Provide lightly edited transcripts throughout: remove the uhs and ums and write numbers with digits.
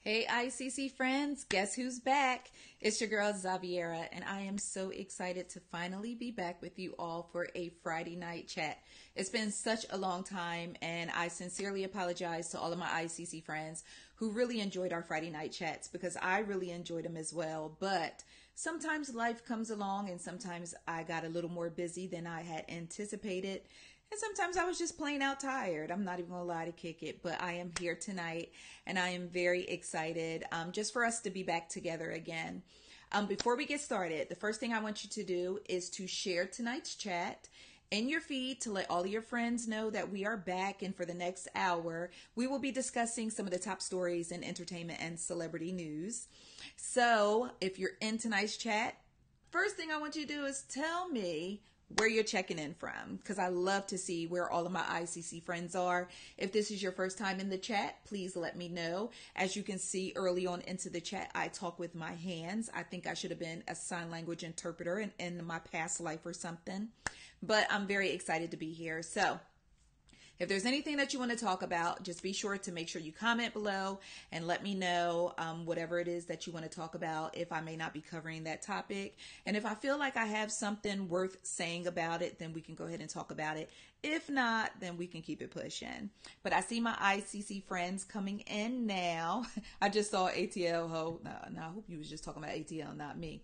Hey ICC friends, guess who's back? It's your girl Xaviera, and I am so excited to finally be back with you all for a Friday night chat. It's been such a long time, and I sincerely apologize to all of my ICC friends who really enjoyed our Friday night chats because I really enjoyed them as well. But sometimes life comes along, and sometimes I got a little more busy than I had anticipated. And sometimes I was just plain out tired. I'm not even gonna lie to kick it, but I am here tonight and I am very excited just for us to be back together again. Before we get started, the first thing I want you to do is to share tonight's chat in your feed to let all of your friends know that we are back. And for the next hour, we will be discussing some of the top stories in entertainment and celebrity news. So if you're in tonight's chat, first thing I want you to do is tell me where you're checking in from, because I love to see where all of my ICC friends are. If this is your first time in the chat, please let me know. As you can see early on into the chat, I talk with my hands. I think I should have been a sign language interpreter in my past life or something, but I'm very excited to be here. So if there's anything that you want to talk about, just be sure to make sure you comment below and let me know whatever it is that you want to talk about, if I may not be covering that topic. And if I feel like I have something worth saying about it, then we can go ahead and talk about it. If not, then we can keep it pushing. But I see my ICC friends coming in now. I just saw ATL. No, I hope you was just talking about ATL, not me.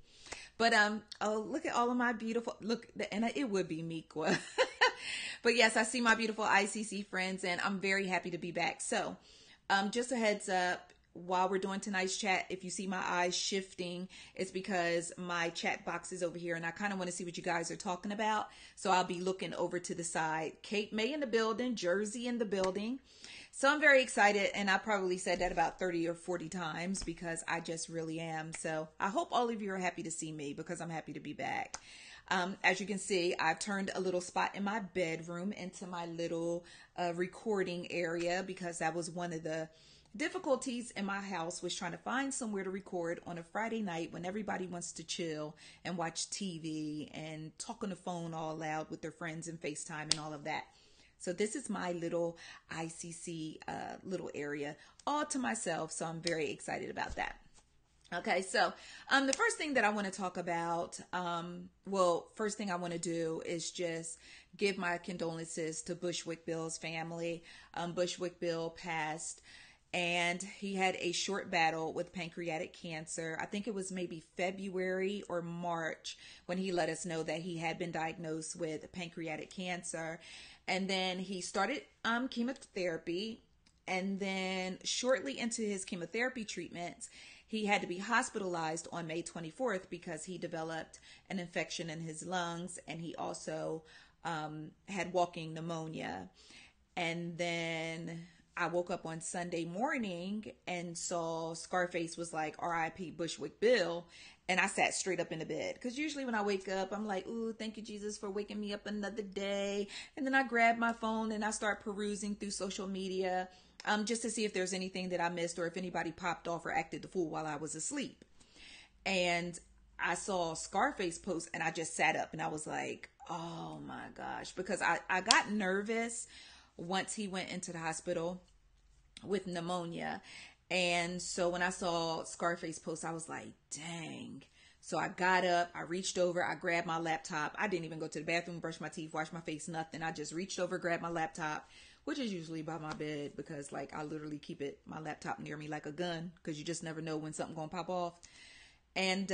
But oh, look at all of my beautiful, and it would be Miqua. But yes, I see my beautiful ICC friends, and I'm very happy to be back. So just a heads up, while we're doing tonight's chat, if you see my eyes shifting, it's because my chat box is over here, and I kind of want to see what you guys are talking about. So I'll be looking over to the side. Kate May in the building, Jersey in the building. So I'm very excited, and I probably said that about 30 or 40 times because I just really am. So I hope all of you are happy to see me because I'm happy to be back. As you can see, I've turned a little spot in my bedroom into my little recording area because that was one of the difficulties in my house, was trying to find somewhere to record on a Friday night when everybody wants to chill and watch TV and talk on the phone all loud with their friends and FaceTime and all of that. So this is my little ICC little area all to myself. So I'm very excited about that. Okay, so the first thing that I want to talk about, first thing I want to do is just give my condolences to Bushwick Bill's family. Bushwick Bill passed, and he had a short battle with pancreatic cancer. I think it was maybe February or March when he let us know that he had been diagnosed with pancreatic cancer. And then he started chemotherapy. And then shortly into his chemotherapy treatments, he had to be hospitalized on May 24th because he developed an infection in his lungs, and he also had walking pneumonia. And then I woke up on Sunday morning and saw Scarface was like, R.I.P. Bushwick Bill. And I sat straight up in the bed. Because usually when I wake up, I'm like, ooh, thank you, Jesus, for waking me up another day. And then I grab my phone and I start perusing through social media just to see if there's anything that I missed or if anybody popped off or acted the fool while I was asleep. And I saw Scarface post and I just sat up and I was like, oh my gosh. Because I got nervous once he went into the hospital with pneumonia. And so when I saw Scarface post, I was like, dang. So I got up, I reached over, I grabbed my laptop. I didn't even go to the bathroom, brush my teeth, wash my face, nothing. I just reached over, grabbed my laptop, which is usually by my bed because like I literally keep my laptop near me like a gun because you just never know when something gonna pop off. And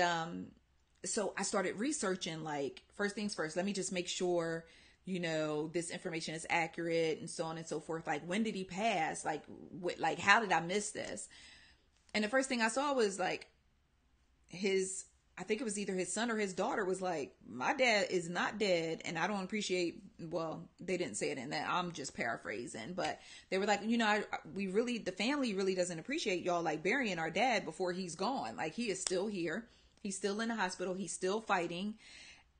so I started researching, like, first things first, let me just make sure, you know, this information is accurate and so on and so forth. Like, when did he pass? Like, how did I miss this? And the first thing I saw was like I think it was either his son or his daughter was like, my dad is not dead. And I don't appreciate, well, they didn't say it in that. I'm just paraphrasing, but they were like, you know, the family really doesn't appreciate y'all like burying our dad before he's gone. Like, he is still here. He's still in the hospital. He's still fighting.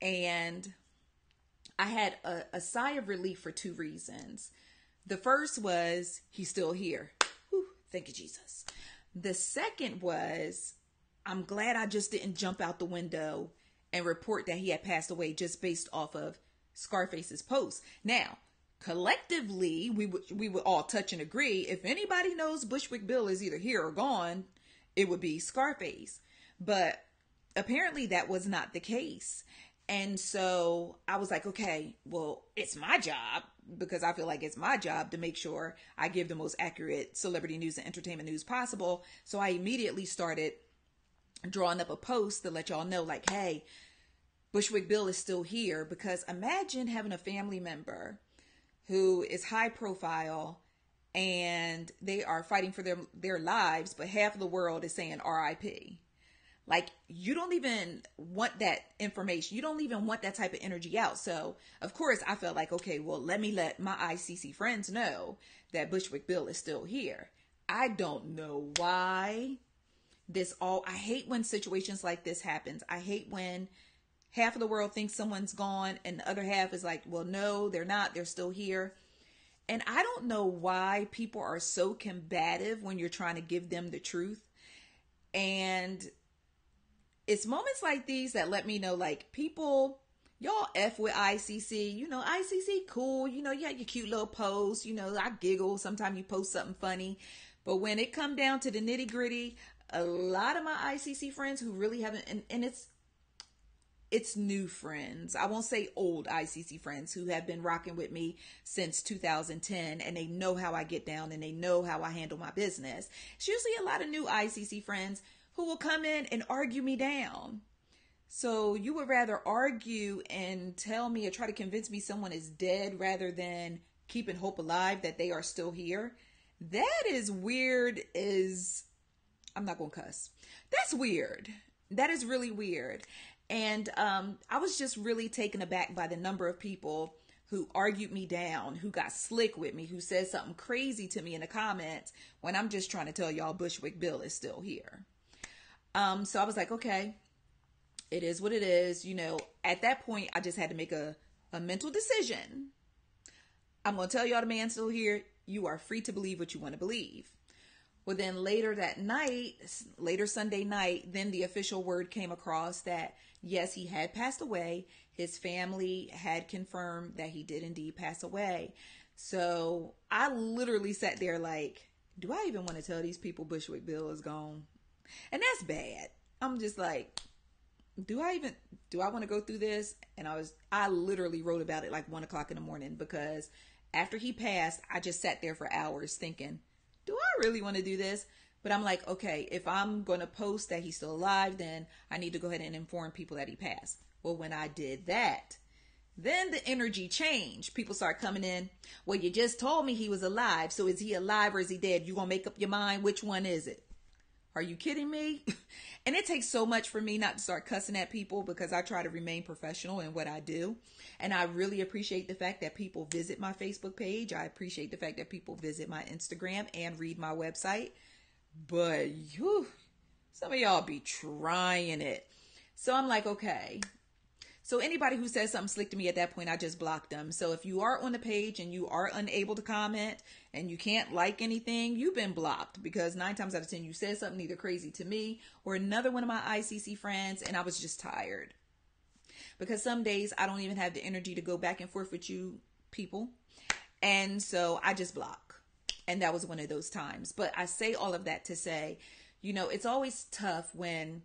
And I had a sigh of relief for two reasons. The first was he's still here. Whew, thank you, Jesus. The second was I'm glad I just didn't jump out the window and report that he had passed away just based off of Scarface's post. Now, collectively, we would all touch and agree, if anybody knows Bushwick Bill is either here or gone, it would be Scarface. But apparently that was not the case. And so I was like, okay, well, it's my job, because I feel like it's my job to make sure I give the most accurate celebrity news and entertainment news possible. So I immediately started drawing up a post to let y'all know, like, hey, Bushwick Bill is still here. Because imagine having a family member who is high profile and they are fighting for their lives, but half of the world is saying RIP. Like, you don't even want that information. You don't even want that type of energy out. So, of course, I felt like, okay, well, let me let my ICC friends know that Bushwick Bill is still here. I don't know why I hate when situations like this happens. I hate when half of the world thinks someone's gone and the other half is like, well, no, they're not. They're still here. And I don't know why people are so combative when you're trying to give them the truth. And it's moments like these that let me know, like, people, y'all F with ICC. You know, ICC cool. You know, you got your cute little posts. You know, I giggle. Sometimes you post something funny. But when it come down to the nitty gritty, a lot of my ICC friends who really haven't, and it's new friends. I won't say old ICC friends who have been rocking with me since 2010, and they know how I get down and they know how I handle my business. It's usually a lot of new ICC friends who will come in and argue me down. So you would rather argue and tell me or try to convince me someone is dead rather than keeping hope alive that they are still here? That is weird I'm not going to cuss. That's weird. That is really weird. And I was just really taken aback by the number of people who argued me down, who got slick with me, who said something crazy to me in the comments when I'm just trying to tell y'all Bushwick Bill is still here. So I was like, okay, it is what it is. You know, at that point, I just had to make a mental decision. I'm going to tell y'all the man's still here. You are free to believe what you want to believe. Well, then later Sunday night, then the official word came across that, yes, he had passed away. His family had confirmed that he did indeed pass away. So I literally sat there like, do I even want to tell these people Bushwick Bill is gone? And that's bad. I'm just like, do I want to go through this? And I literally wrote about it like 1:00 in the morning, because after he passed, I just sat there for hours thinking, do I really want to do this? But I'm like, okay, if I'm going to post that he's still alive, then I need to go ahead and inform people that he passed. Well, when I did that, then the energy changed. People start coming in. Well, you just told me he was alive. So is he alive or is he dead? You going to make up your mind? Which one is it? Are you kidding me? And it takes so much for me not to start cussing at people, because I try to remain professional in what I do. And I really appreciate the fact that people visit my Facebook page. I appreciate the fact that people visit my Instagram and read my website. But some of y'all be trying it. So I'm like, okay. So anybody who says something slick to me at that point, I just blocked them. So if you are on the page and you are unable to comment and you can't like anything, you've been blocked, because 9 times out of 10, you said something either crazy to me or another one of my ICC friends, and I was just tired. Because some days I don't even have the energy to go back and forth with you people. And so I just block. And that was one of those times. But I say all of that to say, you know, it's always tough when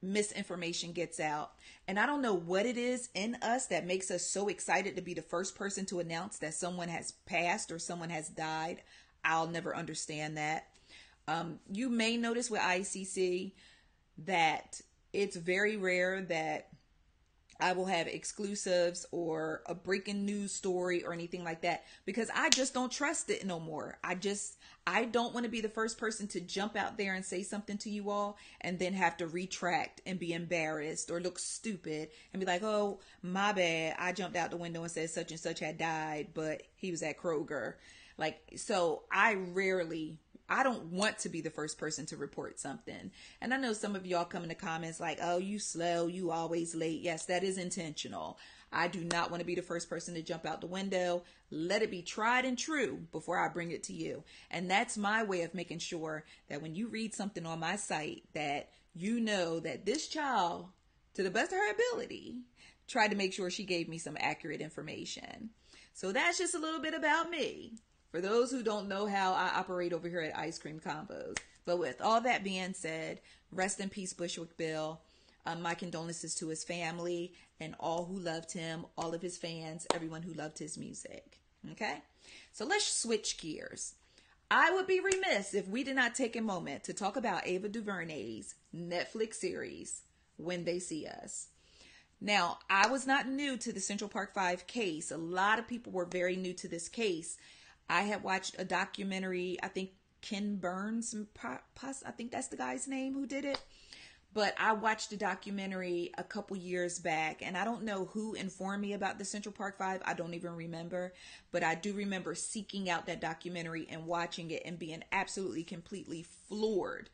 misinformation gets out. And I don't know what it is in us that makes us so excited to be the first person to announce that someone has passed or someone has died. I'll never understand that. You may notice with ICC that it's very rare that I will have exclusives or a breaking news story or anything like that, because I just don't trust it no more. I don't want to be the first person to jump out there and say something to you all and then have to retract and be embarrassed or look stupid and be like, oh, my bad, I jumped out the window and said such and such had died, but he was at Kroger. Like, so I don't want to be the first person to report something. And I know some of y'all come in the comments like, oh, you slow, you always late. Yes, that is intentional. I do not want to be the first person to jump out the window. Let it be tried and true before I bring it to you. And that's my way of making sure that when you read something on my site, that you know that this child, to the best of her ability, tried to make sure she gave me some accurate information. So that's just a little bit about me. For those who don't know how I operate over here at Ice Cream Convos. But with all that being said, rest in peace, Bushwick Bill. My condolences to his family and all who loved him, all of his fans, everyone who loved his music. Okay? So let's switch gears. I would be remiss if we did not take a moment to talk about Ava DuVernay's Netflix series, When They See Us. Now, I was not new to the Central Park 5 case. A lot of people were very new to this case. I had watched a documentary, I think Ken Burns, I think that's the guy's name who did it. But I watched a documentary a couple years back, and I don't know who informed me about the Central Park 5. I don't even remember. But I do remember seeking out that documentary and watching it and being absolutely, completely floored.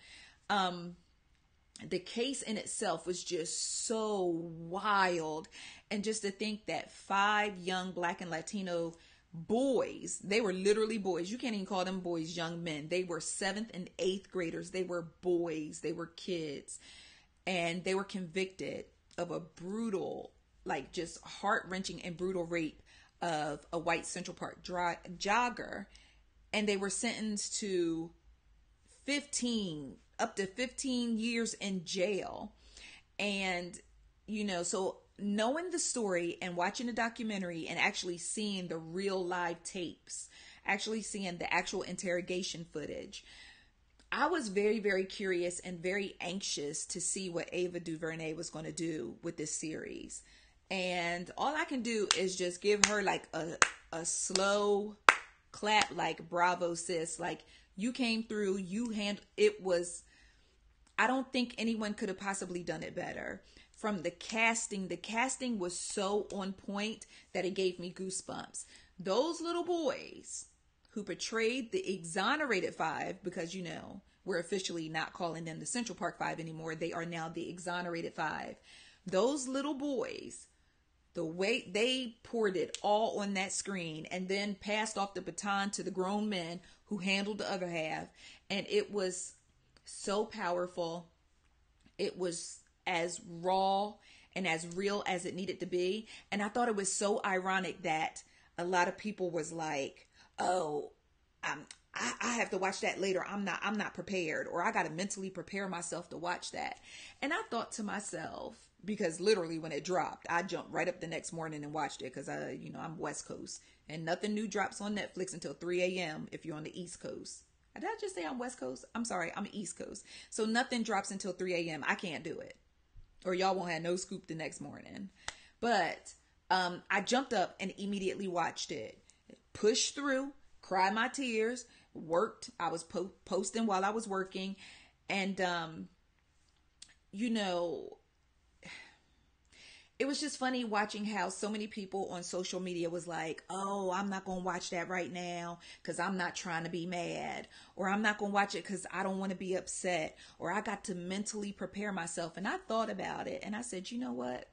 The case in itself was just so wild. And just to think that 5 young Black and Latino boys, they were literally boys. You can't even call them boys, young men. They were 7th and 8th graders. They were boys. They were kids. And they were convicted of a brutal, like just heart-wrenching and brutal rape of a white Central Park jogger. And they were sentenced to up to 15 years in jail. And, so knowing the story and watching the documentary and actually seeing the real live tapes, actually seeing the actual interrogation footage, I was very, very curious and very anxious to see what Ava DuVernay was going to do with this series. And all I can do is just give her like a slow clap, like, bravo, sis. Like, you came through, it was, I don't think anyone could have possibly done it better. From the casting was so on point that it gave me goosebumps. Those little boys who portrayed the exonerated 5, because, we're officially not calling them the Central Park 5 anymore. They are now the exonerated 5. Those little boys, the way they poured it all on that screen and then passed off the baton to the grown men who handled the other half. And it was so powerful. It was as raw and as real as it needed to be. And I thought it was so ironic that a lot of people was like, oh, I have to watch that later. I'm not prepared, or I got to mentally prepare myself to watch that. And I thought to myself, because literally when it dropped, I jumped right up the next morning and watched it, because I'm West Coast and nothing new drops on Netflix until 3 a.m. if you're on the East Coast. Did I just say I'm West Coast? I'm sorry, I'm East Coast. So nothing drops until 3 a.m. I can't do it, or y'all won't have no scoop the next morning. But I jumped up and immediately watched it, pushed through, cried my tears, worked. I was posting while I was working. And, it was just funny watching how so many people on social media was like, oh, I'm not going to watch that right now because I'm not trying to be mad, or I'm not going to watch it because I don't want to be upset, or I got to mentally prepare myself. And I thought about it and I said, you know what?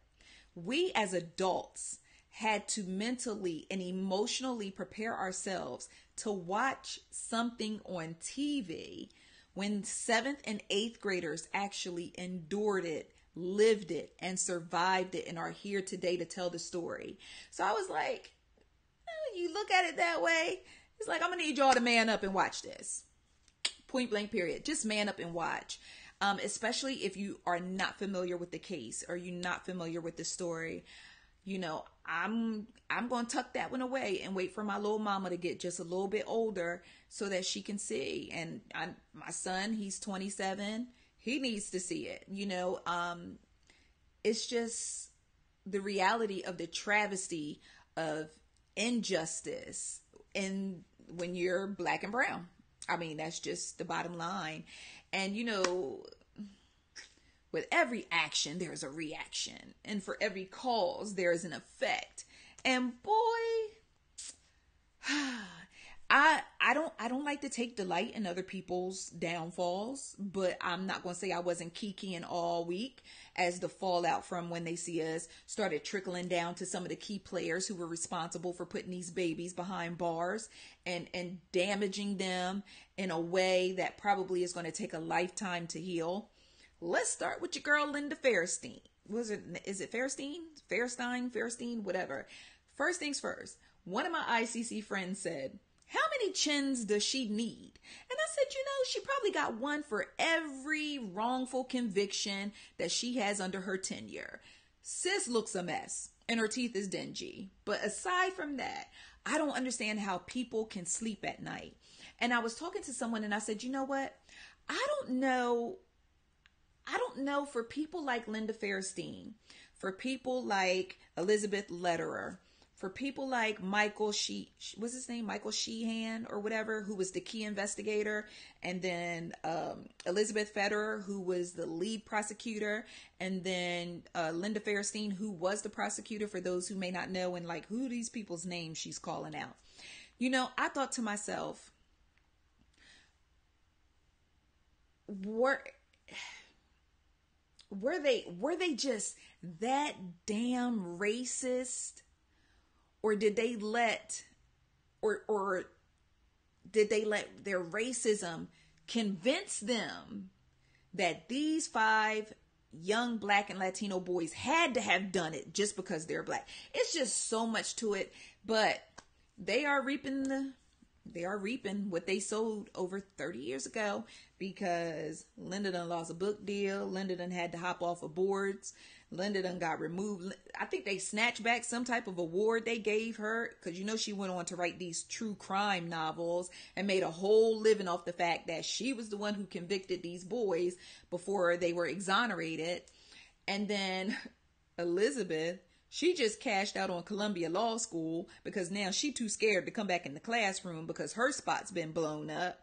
We as adults had to mentally and emotionally prepare ourselves to watch something on TV when 7th and 8th graders actually endured it, lived it, and survived it, and are here today to tell the story. So I was like, you look at it that way, it's like, I'm gonna need y'all to man up and watch this. Point blank period. Just man up and watch. Especially if you are not familiar with the case, or you're not familiar with the story. I'm going to tuck that one away and wait for my little mama to get just a little bit older so that she can see. And my son, he's 27. He needs to see it. It's just the reality of the travesty of injustice when you're Black and brown. I mean, that's just the bottom line. And, with every action, there's a reaction. And for every cause, there is an effect. And boy, I don't like to take delight in other people's downfalls, but I'm not going to say I wasn't kikiing all week as the fallout from When They See Us started trickling down to some of the key players who were responsible for putting these babies behind bars and damaging them in a way that probably is going to take a lifetime to heal. Let's start with your girl, Linda Fairstein. Is it Fairstein? Fairstein? Whatever. First things first. one of my ICC friends said, how many chins does she need? And I said, she probably got one for every wrongful conviction that she has under her tenure. Sis looks a mess and her teeth is dingy. But aside from that, I don't understand how people can sleep at night. And I was talking to someone and I said, you know what? I don't know for people like Linda Fairstein, for people like Elizabeth Lederer, for people like Michael what's his name? Michael Sheehan or whatever, who was the key investigator. And then Elizabeth Federer, who was the lead prosecutor. And then Linda Fairstein, who was the prosecutor, for those who may not know, and like who these people's names she's calling out. I thought to myself, were they just that damn racist? Or did they let their racism convince them that these 5 young Black and Latino boys had to have done it just because they're Black? It's just so much to it, but they are reaping what they sowed over 30 years ago, because Linda done lost a book deal. Linda done had to hop off of boards. Linda done got removed. I think they snatched back some type of award they gave her, because she went on to write these true crime novels and made a whole living off the fact that she was the one who convicted these boys before they were exonerated. And then Elizabeth, she just cashed out on Columbia Law School because now she too scared to come back in the classroom because her spot's been blown up.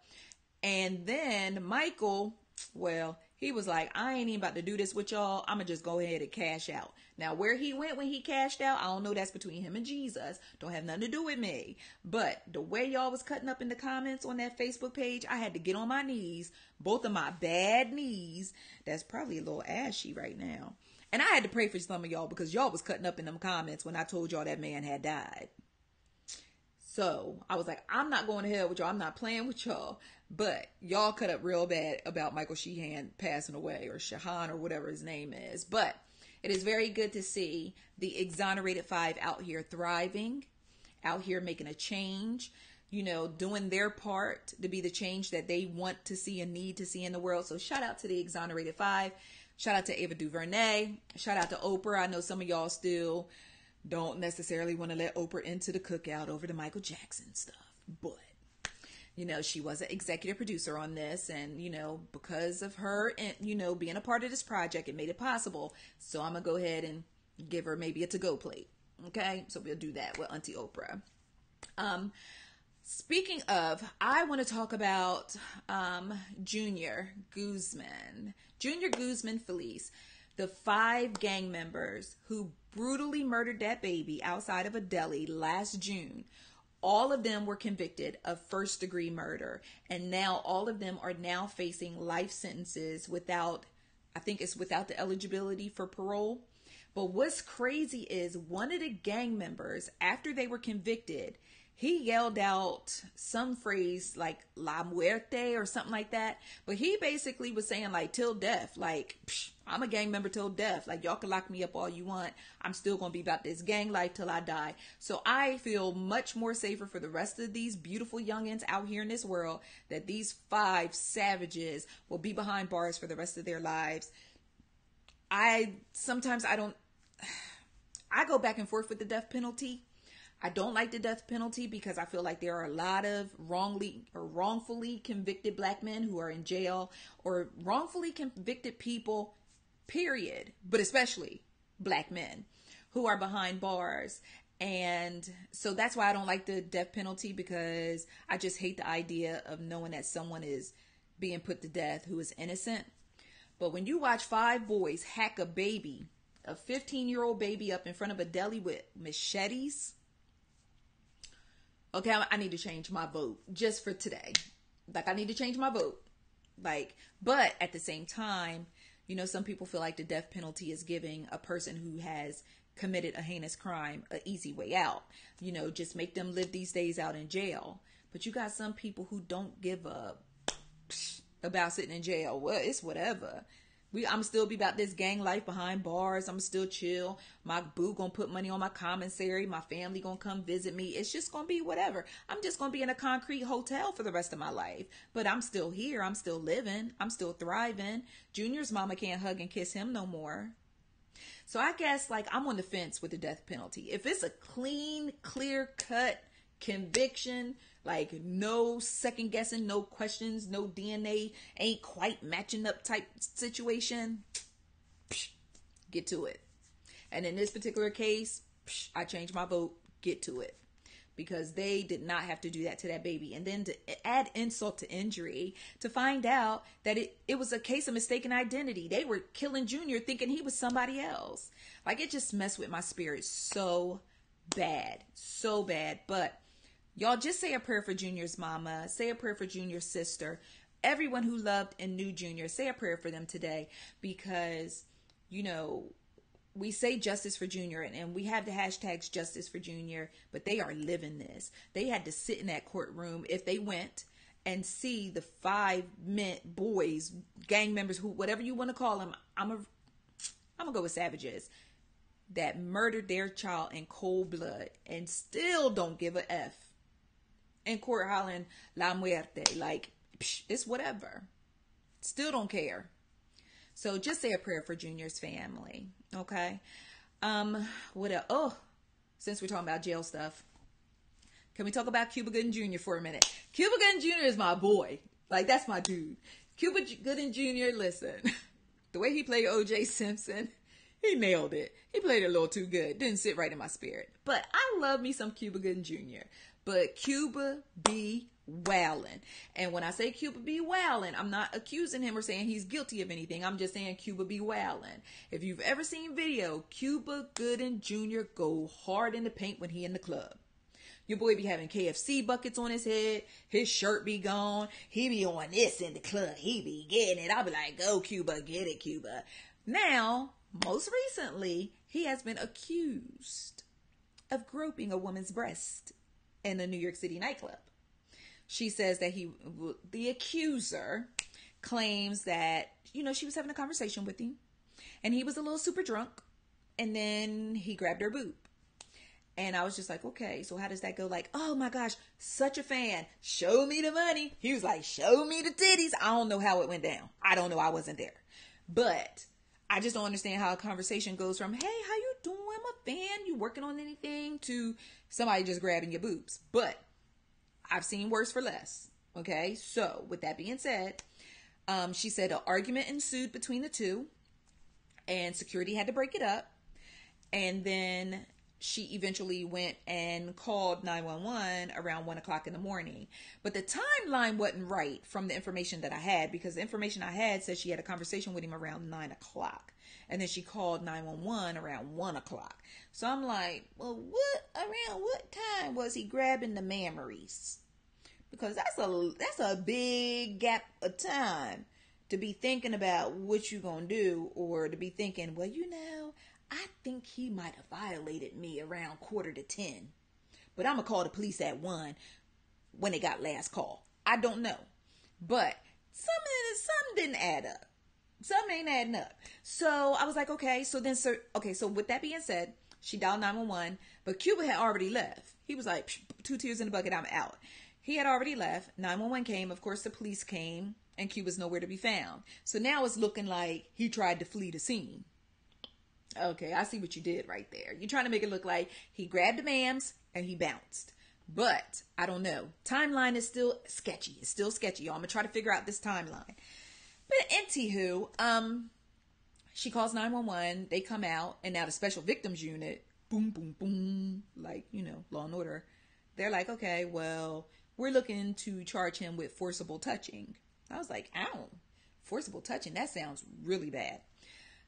And then Michael, well, he was like, I ain't even about to do this with y'all. I'm going to just go ahead and cash out. Now, where he went when he cashed out, I don't know. That's between him and Jesus. Don't have nothing to do with me. But the way y'all was cutting up in the comments on that Facebook page, I had to get on my knees, both of my bad knees. That's probably a little ashy right now. And I had to pray for some of y'all because y'all was cutting up in them comments when I told y'all that man had died. So I was like, I'm not going to hell with y'all. I'm not playing with y'all. But y'all cut up real bad about Michael Sheehan passing away, or Shahan, or whatever his name is. But it is very good to see the exonerated 5 out here thriving, out here making a change, doing their part to be the change that they want to see and need to see in the world. So shout out to the exonerated 5. Shout out to Ava DuVernay. Shout out to Oprah. I know some of y'all still don't necessarily want to let Oprah into the cookout over the Michael Jackson stuff. But, she was an executive producer on this. And, because of her, and, being a part of this project, it made it possible. So I'm going to go ahead and give her maybe a to-go plate. Okay? So we'll do that with Auntie Oprah. Speaking of, I want to talk about Junior Guzman-Feliz, the 5 gang members who brutally murdered that baby outside of a deli last June. All of them were convicted of first-degree murder, and now all of them are now facing life sentences without the eligibility for parole. But what's crazy is one of the gang members, after they were convicted, he yelled out some phrase like La Muerte or something like that. But he basically was saying like till death, like, I'm a gang member till death. Like, y'all can lock me up all you want. I'm still going to be about this gang life till I die. So I feel much more safer for the rest of these beautiful youngins out here in this world that these 5 savages will be behind bars for the rest of their lives. I go back and forth with the death penalty. I don't like the death penalty because I feel like there are a lot of wrongfully convicted Black men who are in jail, or wrongfully convicted people, period, but especially Black men who are behind bars. And so that's why I don't like the death penalty, because I just hate the idea of knowing that someone is being put to death who is innocent. But when you watch 5 boys hack a 15-year-old baby up in front of a deli with machetes, okay, I need to change my vote just for today. Like, I need to change my vote. Like, but at the same time, some people feel like the death penalty is giving a person who has committed a heinous crime an easy way out. Just make them live these days out in jail. But you got some people who don't give a about sitting in jail. Well, it's whatever. I'm still be about this gang life behind bars. I'm still chill. My boo gonna put money on my commissary. My family gonna come visit me. It's just gonna be whatever. I'm just gonna be in a concrete hotel for the rest of my life. But I'm still here. I'm still living. I'm still thriving. Junior's mama can't hug and kiss him no more. So I guess like I'm on the fence with the death penalty. If it's a clean, clear cut conviction, like no second guessing, no questions, no DNA ain't quite matching up type situation, get to it. And in this particular case, I changed my vote, get to it. Because they did not have to do that to that baby. And then to add insult to injury, to find out that it was a case of mistaken identity. They were killing Junior thinking he was somebody else. Like, it just messed with my spirit so bad. So bad. But y'all just say a prayer for Junior's mama. Say a prayer for Junior's sister. Everyone who loved and knew Junior, say a prayer for them today. Because, you know, we say justice for Junior and we have the hashtags justice for Junior, but they are living this. They had to sit in that courtroom if they went and see the 5 boys, gang members, who, whatever you want to call them. I'm gonna go with savages that murdered their child in cold blood and still don't give a F. In court hollering la muerte, like it's whatever. Still don't care. So just say a prayer for Junior's family, okay? What else? Oh, since we're talking about jail stuff, can we talk about Cuba Gooding Jr. for a minute? Cuba Gooding Jr. is my boy. Like, that's my dude. Cuba Gooding Jr., listen, the way he played O.J. Simpson, he nailed it. He played it a little too good. Didn't sit right in my spirit. But I love me some Cuba Gooding Jr. But Cuba be wildin'. And when I say Cuba be wildin', I'm not accusing him or saying he's guilty of anything. I'm just saying Cuba be wildin'. If you've ever seen video, Cuba Gooding Jr. go hard in the paint when he in the club. Your boy be having KFC buckets on his head. His shirt be gone. He be on this in the club. He be getting it. I'll be like, go Cuba, get it Cuba. Now, most recently, he has been accused of groping a woman's breast in a New York City nightclub. She says that the accuser claims that, you know, she was having a conversation with him and he was a little super drunk and then he grabbed her boob. And I was just like, okay, so how does that go? Like, oh my gosh, such a fan. Show me the money. He was like, show me the titties. I don't know how it went down. I don't know. I wasn't there. But I just don't understand how a conversation goes from, hey, how you doing? I'm a fan. You working on anything? To somebody just grabbing your boobs. But I've seen worse for less. Okay. So with that being said, she said an argument ensued between the two and security had to break it up. And then she eventually went and called 911 around 1 o'clock in the morning. But the timeline wasn't right from the information that I had, because the information I had said she had a conversation with him around 9 o'clock. And then she called 911 around 1 o'clock. So I'm like, well, around what time was he grabbing the mammaries? Because that's a big gap of time to be thinking about what you gonna do, or to be thinking, well, you know, I think he might have violated me around 9:45. But I'm going to call the police at 1 when they got last call. I don't know. But something didn't add up. Something ain't adding up. So I was like, okay. So with that being said, she dialed 911. But Cuba had already left. He was like, 2 tears in the bucket, I'm out. He had already left. 911 came. Of course, the police came. And Cuba's nowhere to be found. So now it's looking like he tried to flee the scene. Okay, I see what you did right there. You're trying to make it look like he grabbed the mams and he bounced. But I don't know. Timeline is still sketchy. It's still sketchy, y'all. I'm going to try to figure out this timeline. But anywho, she calls 911. They come out. And now the special victims unit, boom, boom, boom, like, you know, Law and Order. They're like, okay, well, we're looking to charge him with forcible touching. I was like, ow, forcible touching. That sounds really bad.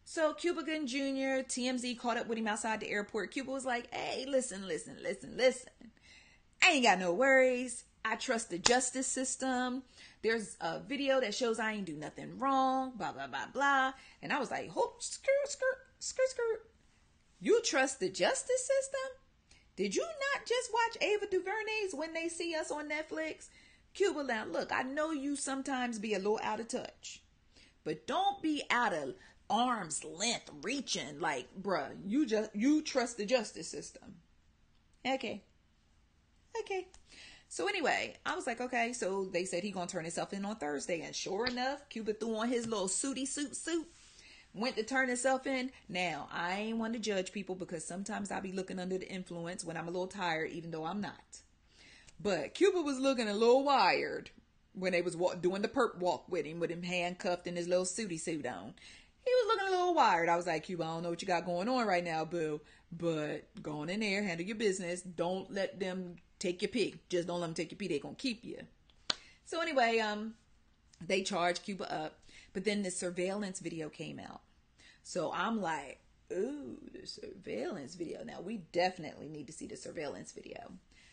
So Cuba Gooding Jr., TMZ caught up with him outside the airport. Cuba was like, hey, listen. I ain't got no worries. I trust the justice system. There's a video that shows I ain't do nothing wrong, blah, blah, blah, blah. And I was like, skirt. You trust the justice system? Did you not just watch Ava DuVernay's When They See Us on Netflix? Cuba, now look, I know you sometimes be a little out of touch. but don't be out of arm's length reaching. Like, bruh, you trust the justice system. Okay. So anyway, I was like, okay. So they said he gonna turn himself in on Thursday, and sure enough, Cuba threw on his little suit, went to turn himself in. Now, I ain't one to judge people because sometimes I be looking under the influence when I'm a little tired, even though I'm not. But Cuba was looking a little wired when they was doing the perp walk with him handcuffed and his little suit on. He was looking a little wired. I was like, Cuba, I don't know what you got going on right now, boo. But go on in there, handle your business. Don't let them take your pee. Just don't let them take your pee. They're going to keep you. So anyway, they charged Cuba up. But then the surveillance video came out. So I'm like, ooh, the surveillance video. Now, we definitely need to see the surveillance video.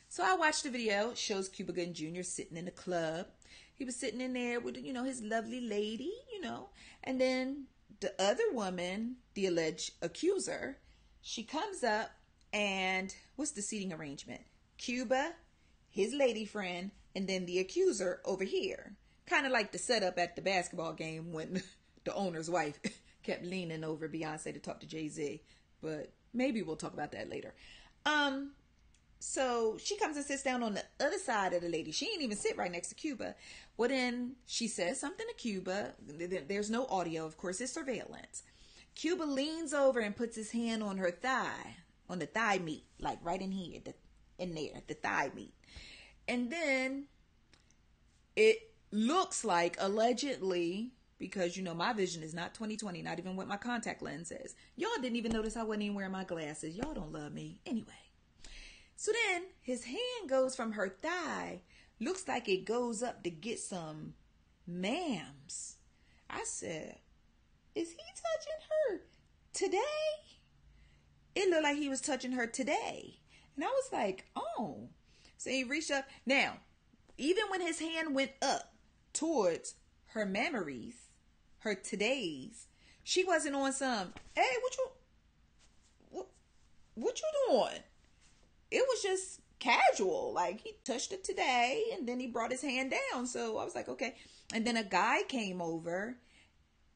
So I watched the video. It shows Cuba Gooding Jr. sitting in the club. He was sitting in there with, his lovely lady, And then the other woman, the alleged accuser, she comes up and what's the seating arrangement? Cuba, his lady friend, and then the accuser over here. Kind of like the setup at the basketball game when the owner's wife kept leaning over Beyonce to talk to Jay-Z. But maybe we'll talk about that later. So she comes and sits down on the other side of the lady. She ain't even sit right next to Cuba. Well, then she says something to Cuba. There's no audio, of course. It's surveillance. Cuba leans over and puts his hand on her thigh, on the thigh meat, like right in here, the thigh meat. And then it looks like, allegedly, because, my vision is not 20/20, not even with my contact lenses. Y'all didn't even notice I wasn't even wearing my glasses. Y'all don't love me. Anyway. So then his hand goes from her thigh. Looks like it goes up to get some mams. I said, is he touching her today? It looked like he was touching her today. And I was like, oh. So he reached up. Now, even when his hand went up towards her memories, her todays, she wasn't on some, hey, what you doing? It was just casual. Like, he touched it today and then he brought his hand down. So I was like, okay. And then a guy came over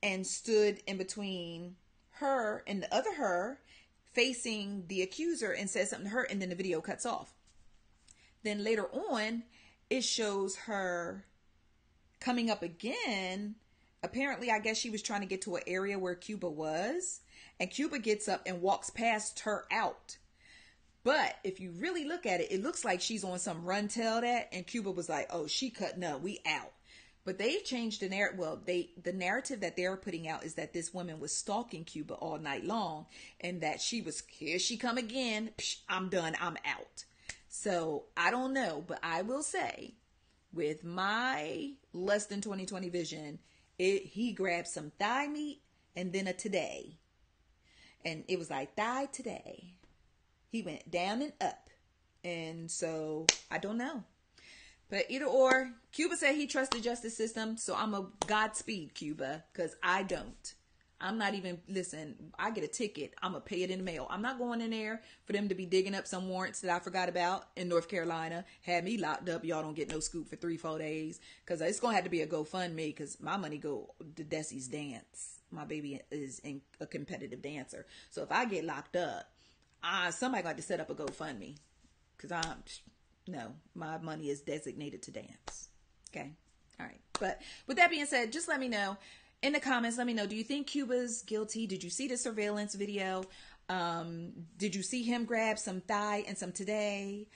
and stood in between her and the other her, facing the accuser, and said something to her, and then the video cuts off. Then later on, it shows her coming up again. Apparently, I guess she was trying to get to an area where Cuba was, and Cuba gets up and walks past her out. But if you really look at it, it looks like she's on some run tell that, and Cuba was like, oh, she cutting up, we out. But they've changed the narrative. Well, the narrative that they're putting out is that this woman was stalking Cuba all night long, and that here she come again. Psh, I'm done. I'm out. So I don't know, but I will say, with my less than 20/20 vision, he grabbed some thigh meat and then a today, and it was like thigh today. He went down and up, and so I don't know. But either or, Cuba said he trusts the justice system, so I'm a Godspeed, Cuba, because I don't. I'm not even, listen, I get a ticket, I'm going to pay it in the mail. I'm not going in there for them to be digging up some warrants that I forgot about in North Carolina. Had me locked up, y'all don't get no scoop for 3-4 days, because it's going to have to be a GoFundMe, because my money go to Desi's dance. My baby is a competitive dancer. So if I get locked up, somebody got to set up a GoFundMe, because no, my money is designated to dance. Okay. All right. But with that being said, just let me know in the comments. Let me know. Do you think Cuba's guilty? Did you see the surveillance video? Did you see him grab some thigh and some today?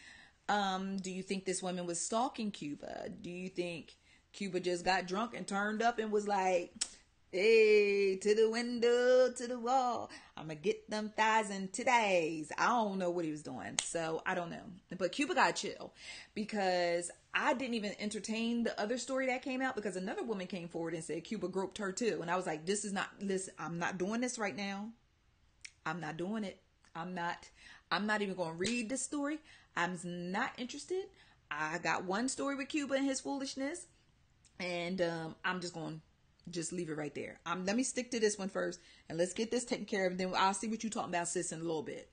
Do you think this woman was stalking Cuba? Do you think Cuba just got drunk and turned up and was like, hey, to the window, to the wall, I'm going to get them thighs and today's? I don't know what he was doing. So I don't know. But Cuba got chill, because I didn't even entertain the other story that came out, because another woman came forward and said Cuba groped her too. And I was like, listen, I'm not doing this right now. I'm not doing it. I'm not even going to read this story. I'm not interested. I got one story with Cuba and his foolishness, and I'm just going to just leave it right there. Let me stick to this one first, and let's get this taken care of, and then I'll see what you talking about, sis, in a little bit.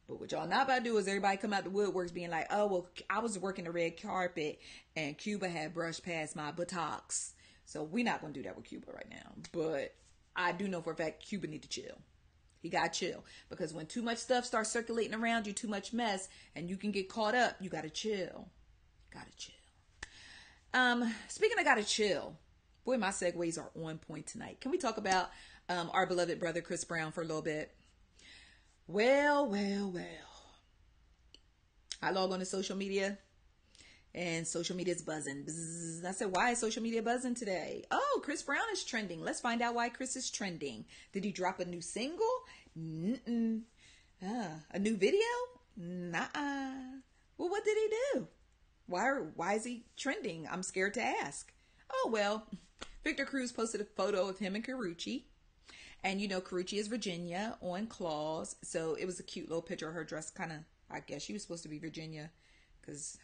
But what y'all not about to do is everybody come out the woodworks being like, oh, well, I was working the red carpet and Cuba had brushed past my buttocks. So we're not going to do that with Cuba right now. But I do know for a fact Cuba need to chill. He got to chill. Because when too much stuff starts circulating around you, too much mess, and you can get caught up, you got to chill. Got to chill. Speaking of got to chill, boy, my segues are on point tonight. Can we talk about our beloved brother Chris Brown for a little bit? Well. I log on to social media, and social media is buzzing. Bzz. I said, why is social media buzzing today? Oh, Chris Brown is trending. Let's find out why Chris is trending. Did he drop a new single? A new video? Nuh-uh. Well, what did he do? Why is he trending? I'm scared to ask. Oh, well, Victor Cruz posted a photo of him and Karrueche. And, you know, Karrueche is Virginia on claws. So it was a cute little picture of her dress. Kind of, I guess she was supposed to be Virginia because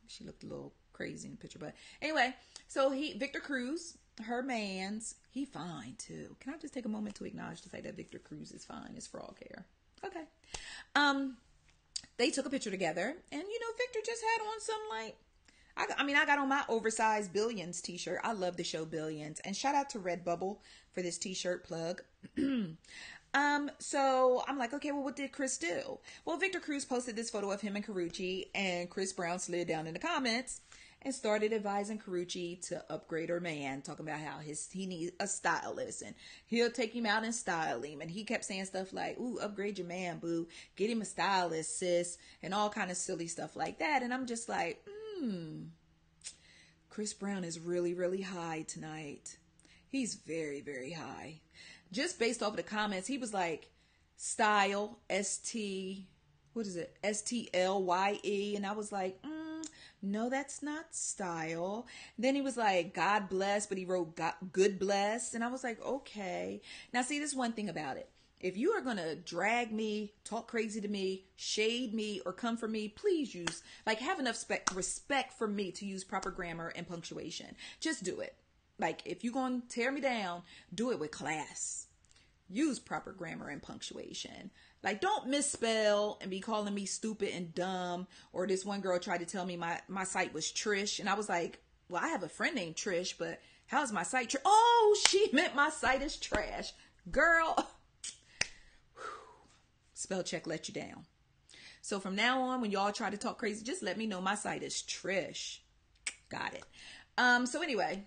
she looked a little crazy in the picture. But anyway, so Victor Cruz, her man's, he fine too. Can I just take a moment to acknowledge the fact that Victor Cruz is fine as for all care? Okay. They took a picture together, and you know, Victor just had on some like, I got on my oversized Billions t-shirt. I love the show Billions, and shout out to Redbubble for this t-shirt plug. So I'm like, okay, well, what did Chris do? Well, Victor Cruz posted this photo of him and Karrueche, and Chris Brown slid down in the comments and started advising Karrueche to upgrade her man, talking about how he needs a stylist and he'll take him out and style him. And he kept saying stuff like, ooh, upgrade your man, boo. Get him a stylist, sis, and all kind of silly stuff like that. And I'm just like, Chris Brown is really, really high tonight. He's very, very high. Just based off of the comments, he was like, style, S-T-L-Y-E. And I was like, no, that's not style. Then he was like, God bless, but he wrote good bless. And I was like, okay. Now, see, this one thing about it. If you are going to drag me, talk crazy to me, shade me, or come for me, please have enough respect for me to use proper grammar and punctuation. Just do it. Like, if you're going to tear me down, do it with class. Use proper grammar and punctuation. Like, don't misspell and be calling me stupid and dumb. Or this one girl tried to tell me my site was Trish. And I was like, well, I have a friend named Trish, but how's my site? Oh, she meant my site is trash. Girl. Spell check let you down. So from now on, when y'all try to talk crazy, just let me know my site is Trish. Got it. So anyway.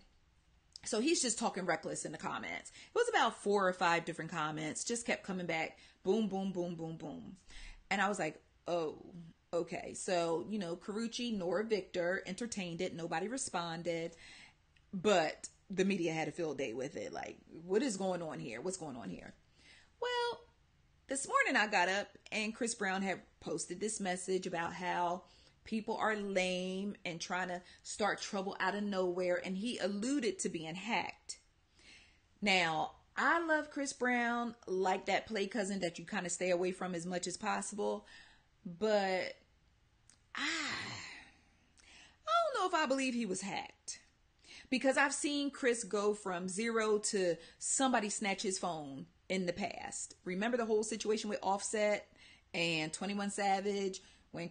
So he's just talking reckless in the comments. It was about 4 or 5 different comments. Just kept coming back. Boom, boom, boom, boom, boom. And I was like, oh, okay. So, you know, Karrueche nor Victor entertained it. Nobody responded. But the media had a field day with it. Like, what is going on here? What's going on here? Well, this morning I got up and Chris Brown had posted this message about how people are lame and trying to start trouble out of nowhere. And he alluded to being hacked. Now, I love Chris Brown, like that play cousin that you kind of stay away from as much as possible. But I don't know if I believe he was hacked. Because I've seen Chris go from 0 to somebody snatch his phone in the past. Remember the whole situation with Offset and 21 Savage? When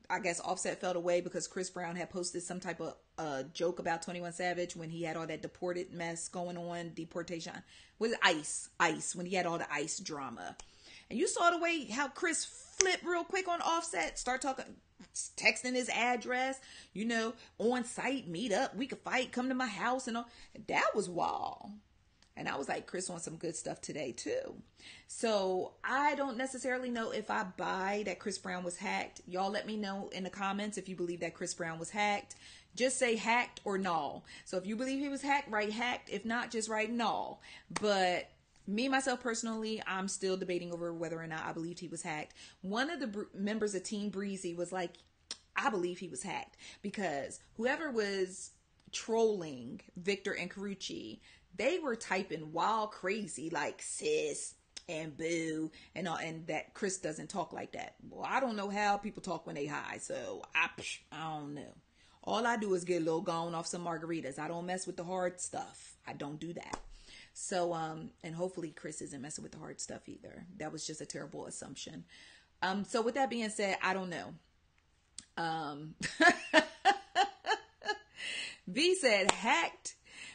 I guess Offset fell away because Chris Brown had posted some type of joke about 21 Savage when he had all that deported mess going on, deportation. With ICE, when he had all the ICE drama. And you saw the way how Chris flipped real quick on Offset, start talking, texting his address, you know, on site, meet up, we could fight, come to my house and all. That was wild. And I was like, Chris on some good stuff today too. So I don't necessarily know if I buy that Chris Brown was hacked. Y'all let me know in the comments if you believe that Chris Brown was hacked. Just say hacked or no. So if you believe he was hacked, write hacked. If not, just write no. But me, myself personally, I'm still debating over whether or not I believed he was hacked. One of the members of Team Breezy was like, I believe he was hacked. Because whoever was trolling Victor and Karrueche, they were typing wild crazy like sis and boo and all, and that Chris doesn't talk like that. Well, I don't know how people talk when they high, so I don't know. All I do is get a little gone off some margaritas. I don't mess with the hard stuff. I don't do that. So, and hopefully Chris isn't messing with the hard stuff either. That was just a terrible assumption. So with that being said, I don't know. V said hacked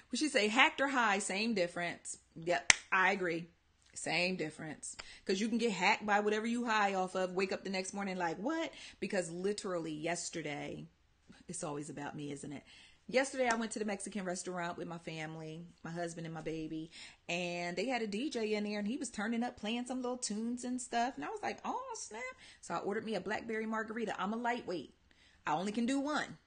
What she say? Hacked or high, same difference. Yep, I agree. Same difference. Because you can get hacked by whatever you high off of, wake up the next morning like, what? Because literally yesterday, it's always about me, isn't it? Yesterday, I went to the Mexican restaurant with my family, my husband and my baby, and they had a DJ in there, and he was turning up, playing some little tunes and stuff, and I was like, oh, snap. So I ordered me a blackberry margarita. I'm a lightweight. I only can do one.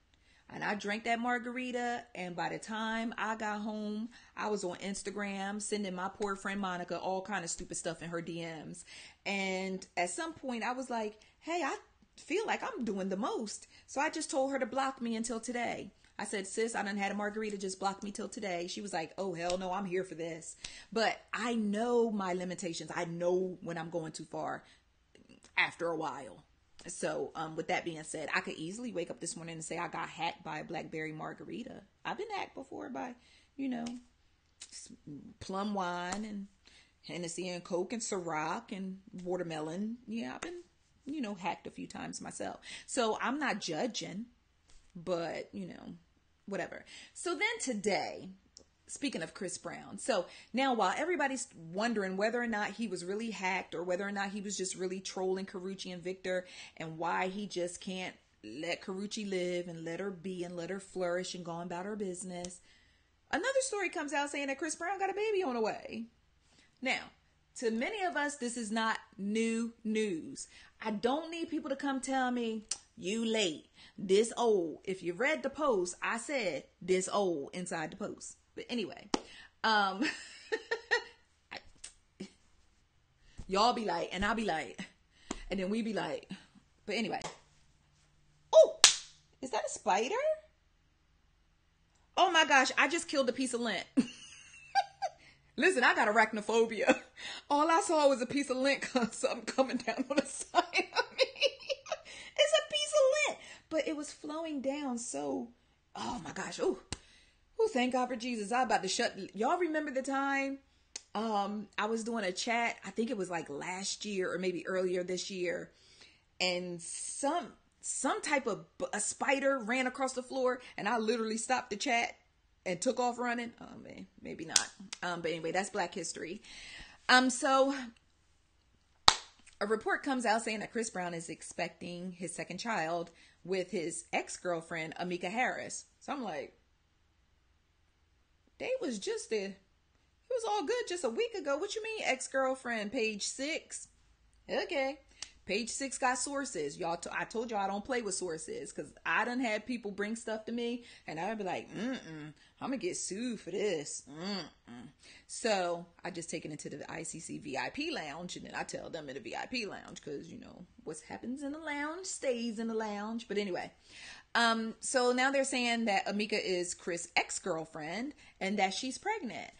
And I drank that margarita, and by the time I got home, I was on Instagram sending my poor friend Monica all kind of stupid stuff in her DMs. And at some point, I was like, hey, I feel like I'm doing the most. So I just told her to block me until today. I said, sis, I done had a margarita, just block me till today. She was like, oh, hell no, I'm here for this. But I know my limitations. I know when I'm going too far after a while. So with that being said, I could easily wake up this morning and say I got hacked by a blackberry margarita. I've been hacked before by, plum wine and Hennessy and Coke and Ciroc and watermelon. Yeah, I've been, hacked a few times myself. So I'm not judging, but, whatever. So then today, speaking of Chris Brown, so now while everybody's wondering whether or not he was really hacked or whether or not he was just really trolling Karrueche and Victor and why he just can't let Karrueche live and let her be and let her flourish and go on about her business, another story comes out saying that Chris Brown got a baby on the way. Now, to many of us, this is not new news. I don't need people to come tell me, you late, this old. If you read the post, I said this old inside the post. But anyway, y'all be like, and I'll be like, and then we be like, but anyway. Oh, is that a spider? Oh my gosh, I just killed a piece of lint. Listen, I got arachnophobia. All I saw was a piece of lint, something coming down on the side of me. It's a piece of lint, but it was flowing down. So, oh my gosh. Oh, thank God for Jesus. I'm about to shut. Y'all remember the time I was doing a chat? I think it was like last year or maybe earlier this year. And some type of a spider ran across the floor, and I literally stopped the chat and took off running. Oh man, maybe not. But anyway, that's Black History. So a report comes out saying that Chris Brown is expecting his second child with his ex-girlfriend, Amika Harris. So I'm like, it was all good just a week ago. What you mean, ex-girlfriend? Page 6. Okay. Page 6 got sources. I told y'all I don't play with sources because I done had people bring stuff to me and I'd be like, I'm going to get sued for this. So I just take it into the ICC VIP lounge and then I tell them in the VIP lounge because, what happens in the lounge stays in the lounge. But anyway, so now they're saying that Amika is Chris' ex-girlfriend and that she's pregnant.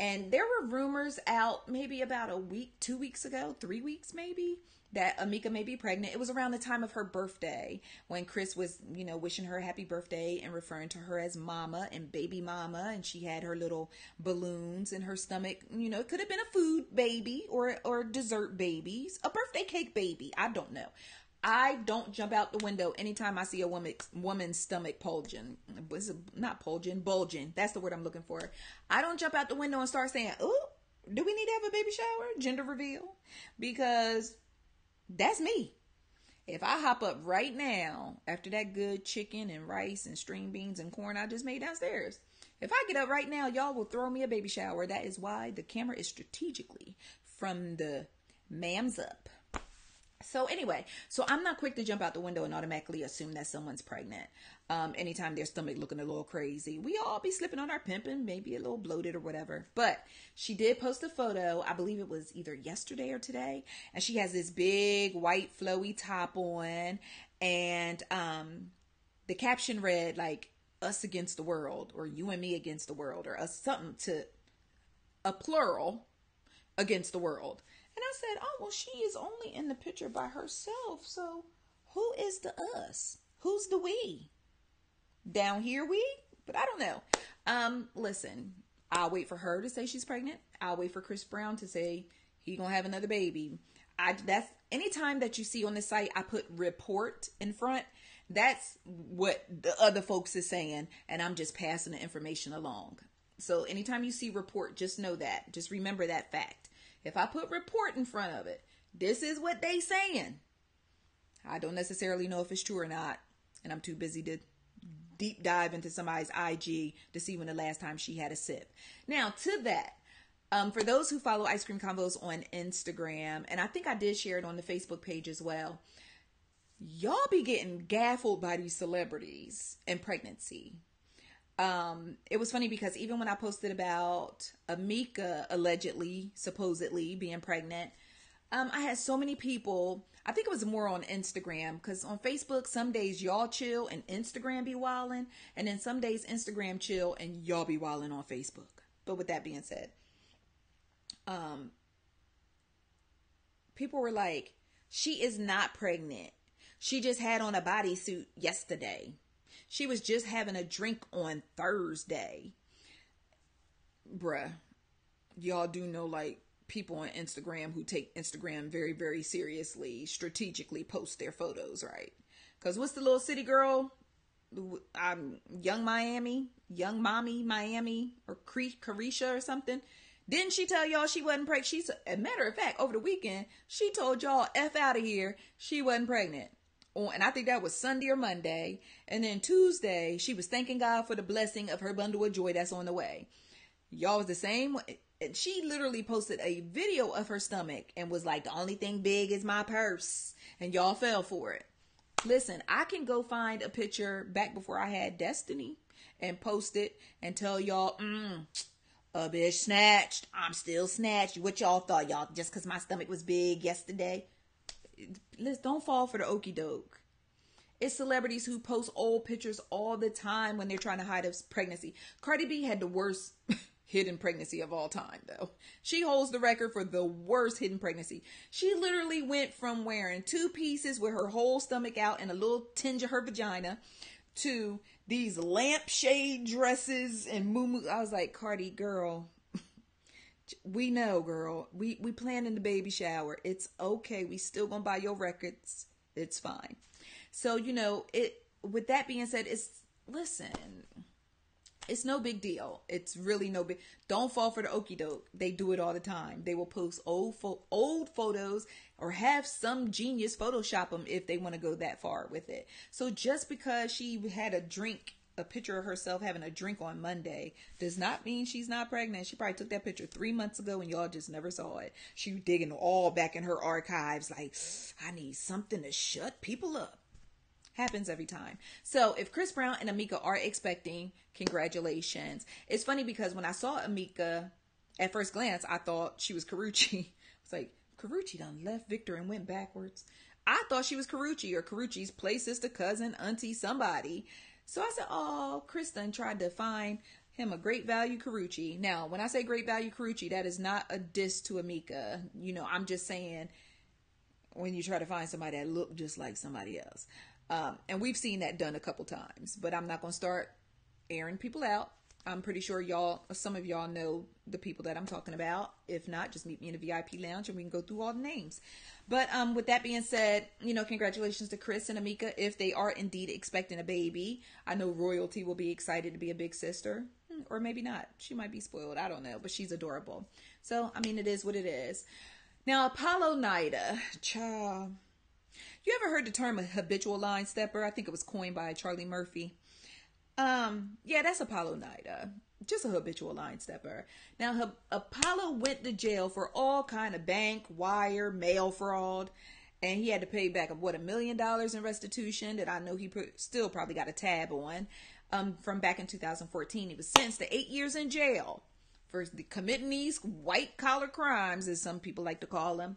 And there were rumors out maybe about a week, 2 weeks ago, 3 weeks maybe, that Amika may be pregnant. It was around the time of her birthday when Chris was, wishing her happy birthday and referring to her as mama and baby mama. And she had her little balloons in her stomach. It could have been a food baby or dessert babies, a birthday cake baby. I don't know. I don't jump out the window anytime I see a woman's stomach bulging. Not bulging. That's the word I'm looking for. I don't jump out the window and start saying, oh, do we need to have a baby shower? Gender reveal? Because that's me. If I hop up right now after that good chicken and rice and string beans and corn I just made downstairs, if I get up right now, y'all will throw me a baby shower. That is why the camera is strategically from the mams up. So anyway, so I'm not quick to jump out the window and automatically assume that someone's pregnant. Anytime their stomach looking a little crazy, we all be slipping on our pimping, maybe a little bloated or whatever. But she did post a photo. I believe it was either yesterday or today. And she has this big white flowy top on. And the caption read like us against the world or you and me against the world or us something to a plural against the world. And I said, oh, well, she is only in the picture by herself. So who is the us? Who's the we? Down here we? But I don't know. Listen, I'll wait for her to say she's pregnant. I'll wait for Chris Brown to say he gonna have another baby. That's anytime that you see on the site, I put report in front. That's what the other folks is saying. And I'm just passing the information along. So anytime you see report, just know that. Just remember that fact. If I put report in front of it, this is what they saying. I don't necessarily know if it's true or not. And I'm too busy to deep dive into somebody's IG to see when the last time she had a sip. Now, to that, for those who follow Ice Cream Convos on Instagram, and I think I did share it on the Facebook page as well, y'all be getting gaffled by these celebrities and pregnancy. It was funny because even when I posted about Amika allegedly, supposedly being pregnant, I had so many people. I think it was more on Instagram, because on Facebook, some days y'all chill and Instagram be wilding, and then some days Instagram chill and y'all be wilding on Facebook. But with that being said, people were like, she is not pregnant. She just had on a bodysuit yesterday. She was just having a drink on Thursday. Bruh, y'all do know, like, people on Instagram who take Instagram very, very seriously, strategically post their photos, right? Because what's the little city girl? Young Mommy Miami, or Carisha or something. Didn't she tell y'all she wasn't pregnant? She's a matter of fact, over the weekend, she told y'all F out of here. She wasn't pregnant. And I think that was Sunday or Monday. And then Tuesday, she was thanking God for the blessing of her bundle of joy that's on the way. Y'all was the same. She literally posted a video of her stomach and was like, the only thing big is my purse. And y'all fell for it. Listen, I can go find a picture back before I had Destiny and post it and tell y'all, a bitch snatched. I'm still snatched. What y'all thought, y'all? Just because my stomach was big yesterday? Let's don't fall for the okie doke. It's celebrities who post old pictures all the time when they're trying to hide a pregnancy. Cardi B had the worst hidden pregnancy of all time, though. She holds the record for the worst hidden pregnancy. She literally went from wearing 2 pieces with her whole stomach out and a little tinge of her vagina to these lampshade dresses and moo-moo. I was like, Cardi, girl, we know, girl. We planning the baby shower. It's okay. We still gonna buy your records. It's fine. So, with that being said, listen, it's no big deal. It's really no big. Don't fall for the okie doke. They do it all the time. They will post old photos or have some genius Photoshop them if they want to go that far with it. So just because she had a picture of herself having a drink on Monday does not mean she's not pregnant. She probably took that picture 3 months ago and y'all just never saw it. She digging all back in her archives like, I need something to shut people up. Happens every time. So if Chris Brown and Amika are expecting, congratulations. It's funny because when I saw Amika, at first glance, I thought she was Karrueche. I was like, Karrueche done left Victor and went backwards. I thought she was Karrueche or Karrueche's play sister, cousin, auntie, somebody. So I said, oh, Chris done tried to find him a great value Karrueche. Now, when I say great value Karrueche, that is not a diss to Amika. I'm just saying when you try to find somebody that look just like somebody else. And we've seen that done a couple times, but I'm not going to start airing people out. I'm pretty sure some of y'all know the people that I'm talking about. If not, just meet me in the VIP lounge and we can go through all the names. But with that being said, congratulations to Chris and Amika if they are indeed expecting a baby. I know royalty will be excited to be a big sister, or maybe not. She might be spoiled. I don't know, but she's adorable. So, it is what it is. Now, Apollo Nida, child. You ever heard the term a habitual line stepper? I think it was coined by Charlie Murphy. Yeah, that's Apollo Nida. Just a habitual line stepper. Now, Apollo went to jail for all kind of bank, wire, mail fraud. And he had to pay back, $1 million in restitution that I know he still probably got a tab on. From back in 2014. He was sentenced to 8 years in jail for committing these white-collar crimes, as some people like to call them.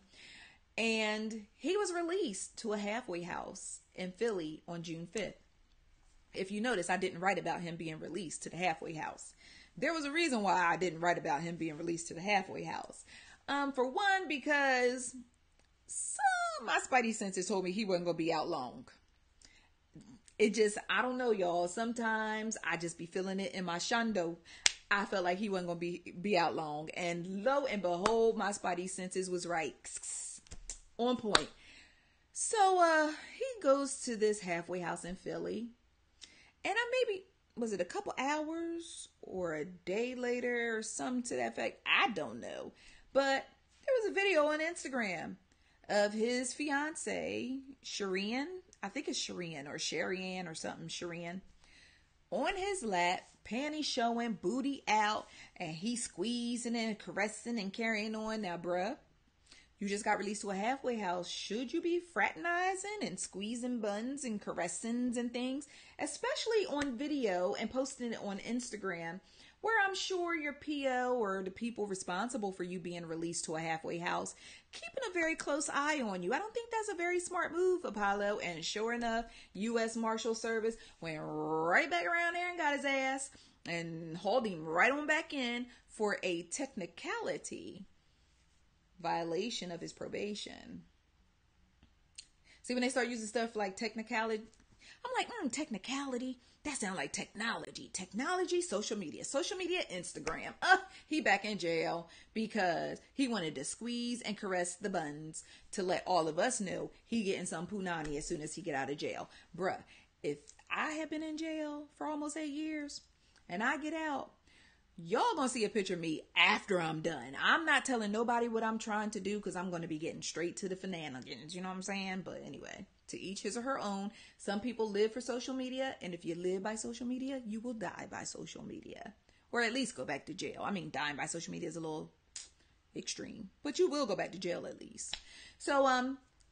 And he was released to a halfway house in Philly on June 5th. If you notice, I didn't write about him being released to the halfway house. There was a reason why I didn't write about him being released to the halfway house. For one, because my spidey senses told me he wasn't going to be out long. I don't know, y'all. Sometimes I just be feeling it in my shondo. I felt like he wasn't going to be out long. And lo and behold, my spidey senses was right. On point. So he goes to this halfway house in Philly. And was it a couple hours or a day later or something to that effect? I don't know. But there was a video on Instagram of his fiance, Shireen. I think it's Shireen or Sharian or something, Shireen, on his lap, panties showing, booty out, and he squeezing and caressing and carrying on. Now, bruh, you just got released to a halfway house. Should you be fraternizing and squeezing buns and caressing and things, especially on video and posting it on Instagram, where I'm sure your PO or the people responsible for you being released to a halfway house keeping a very close eye on you? I don't think that's a very smart move, Apollo. And sure enough, U.S. Marshal Service went right back around there and got his ass and hauled him right on back in for a technicality violation of his probation. See, when they start using stuff like technicality, I'm like, technicality? That sounds like technology. Technology, social media, Instagram. He back in jail because he wanted to squeeze and caress the buns to let all of us know he getting some punani as soon as he get out of jail. Bruh, if I have been in jail for almost 8 years and I get out, y'all gonna see a picture of me after I'm done. I'm not telling nobody what I'm trying to do because I'm gonna be getting straight to the shenanigans. You know what I'm saying? But anyway, to each his or her own. Some people live for social media, and if you live by social media, you will die by social media, or at least go back to jail. I mean, dying by social media is a little extreme, but you will go back to jail at least. So,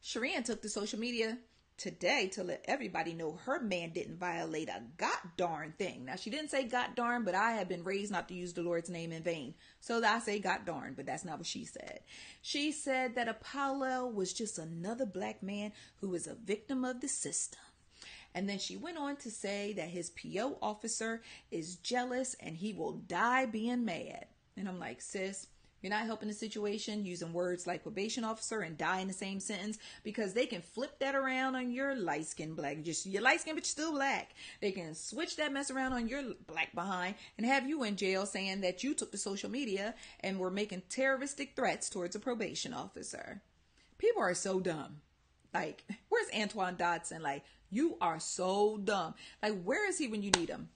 Shireen took to social media today to let everybody know her man didn't violate a god darn thing. Now, she didn't say god darn, but I have been raised not to use the Lord's name in vain. So I say god darn, but that's not what she said. She said that Apollo was just another black man who was a victim of the system. And then she went on to say that his PO officer is jealous and he will die being mad. And I'm like, sis, you're not helping the situation using words like probation officer and die in the same sentence, because they can flip that around on your light skin black. Just you're light skin, but you're still black. They can switch that mess around on your black behind and have you in jail saying that you took to social media and were making terroristic threats towards a probation officer. People are so dumb. Like, where's Antoine Dodson? Like, you are so dumb. Like, where is he when you need him?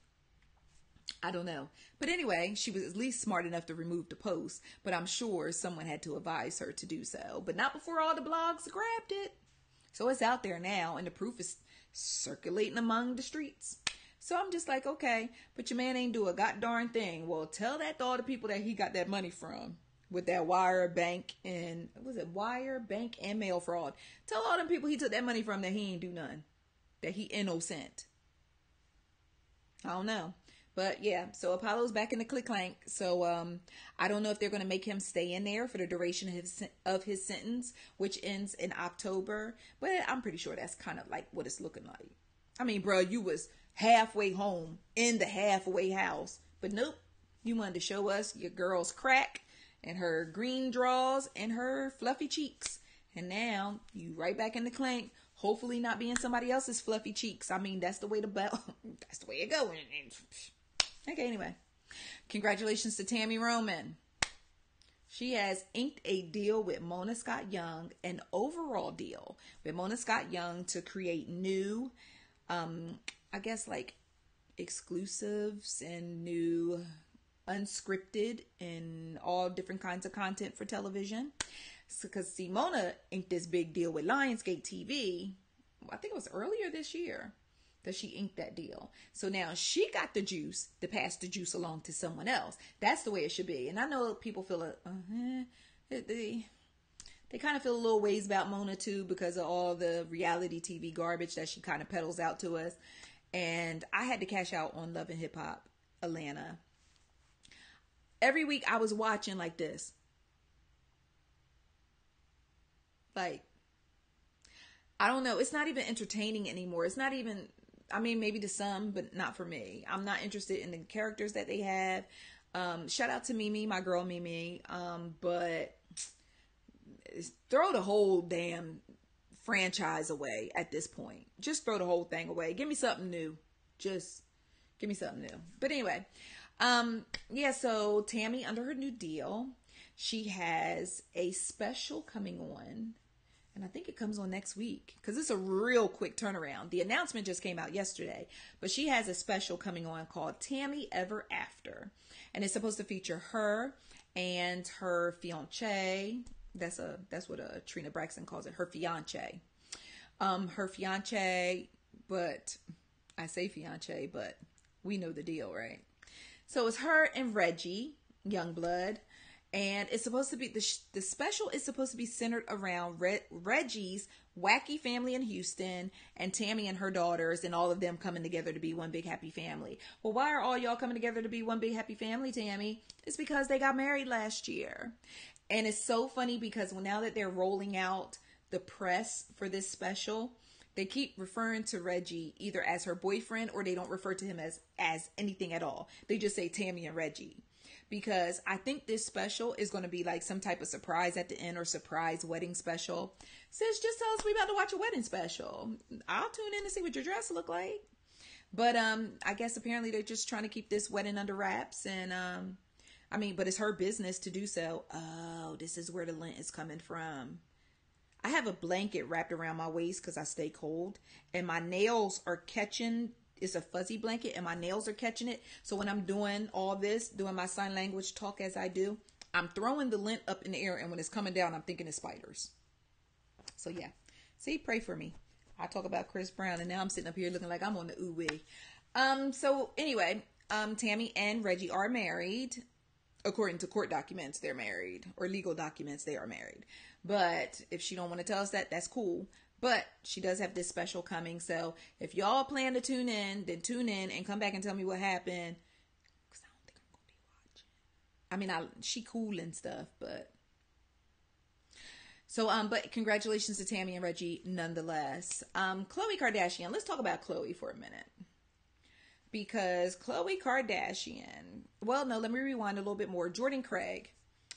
I don't know. But anyway, she was at least smart enough to remove the post, but I'm sure someone had to advise her to do so, but not before all the blogs grabbed it. So it's out there now, and the proof is circulating among the streets. So I'm just like, okay, but your man ain't do a god darn thing. Well, tell that to all the people that he got that money from with that wire, bank, and mail fraud. Tell all them people he took that money from that he ain't do none, that he innocent. I don't know. But yeah, so Apollo's back in the click clank. So I don't know if they're going to make him stay in there for the duration of his sentence, which ends in October. But I'm pretty sure that's kind of like what it's looking like. I mean, bro, you was halfway home in the halfway house. But nope, you wanted to show us your girl's crack and her green draws and her fluffy cheeks. And now you right back in the clank. Hopefully not being somebody else's fluffy cheeks. I mean, that's the way that's the way it goes. Okay, anyway. Congratulations to Tammy Roman. She has inked a deal with Mona Scott Young, an overall deal with Mona Scott Young to create new, I guess like exclusives and new unscripted and all different kinds of content for television. Because Mona inked this big deal with Lionsgate TV. I think it was earlier this year that she inked that deal. So now she got the juice to pass the juice along to someone else. That's the way it should be. And I know people feel they kind of feel a little ways about Mona too, because of all the reality TV garbage that she kind of peddles out to us. And I had to cash out on Love and Hip Hop Atlanta. Every week I was watching like this. Like, I don't know. It's not even entertaining anymore. It's not even, I mean, maybe to some, but not for me. I'm not interested in the characters that they have. Shout out to Mimi, my girl Mimi. But throw the whole damn franchise away at this point. Just throw the whole thing away. Give me something new. Just give me something new. But anyway, yeah, so Tammy, under her new deal, she has a special coming on And I think it comes on next week because it's a real quick turnaround. The announcement just came out yesterday, but she has a special coming on called Tammy Ever After. And it's supposed to feature her and her fiance. That's what Trina Braxton calls it, her fiance. Her fiance, but I say fiance, but we know the deal, right? So it's her and Reggie Youngblood. And it's supposed to be, the special is supposed to be centered around Reggie's wacky family in Houston and Tammy and her daughters and all of them coming together to be one big happy family. Well, why are all y'all coming together to be one big happy family, Tammy? It's because they got married last year. And it's so funny because now that they're rolling out the press for this special, they keep referring to Reggie either as her boyfriend or they don't refer to him as anything at all. They just say Tammy and Reggie. Because I think this special is going to be like some type of surprise at the end or surprise wedding special. Sis, just tell us we about to watch a wedding special. I'll tune in to see what your dress look like. But I guess apparently they're just trying to keep this wedding under wraps. And but it's her business to do so. Oh, this is where the lint is coming from. I have a blanket wrapped around my waist because I stay cold. And my nails are catching. It's a fuzzy blanket and my nails are catching it. So when I'm doing all this, doing my sign language talk as I do, I'm throwing the lint up in the air. And when it's coming down, I'm thinking it's spiders. So yeah. See, pray for me. I talk about Chris Brown and now I'm sitting up here looking like I'm on the ooh-wee. So anyway, Tammy and Reggie are married. According to court documents, they're married. Or legal documents, they are married. But if she don't want to tell us that, that's cool. But she does have this special coming. So if y'all plan to tune in, then tune in and come back and tell me what happened. Because I don't think I'm going to be watching. She cool and stuff, but. So, but congratulations to Tammy and Reggie nonetheless. Khloe Kardashian. Let's talk about Khloe for a minute. Because Khloe Kardashian. Well, no, let me rewind a little bit more. Jordan Craig.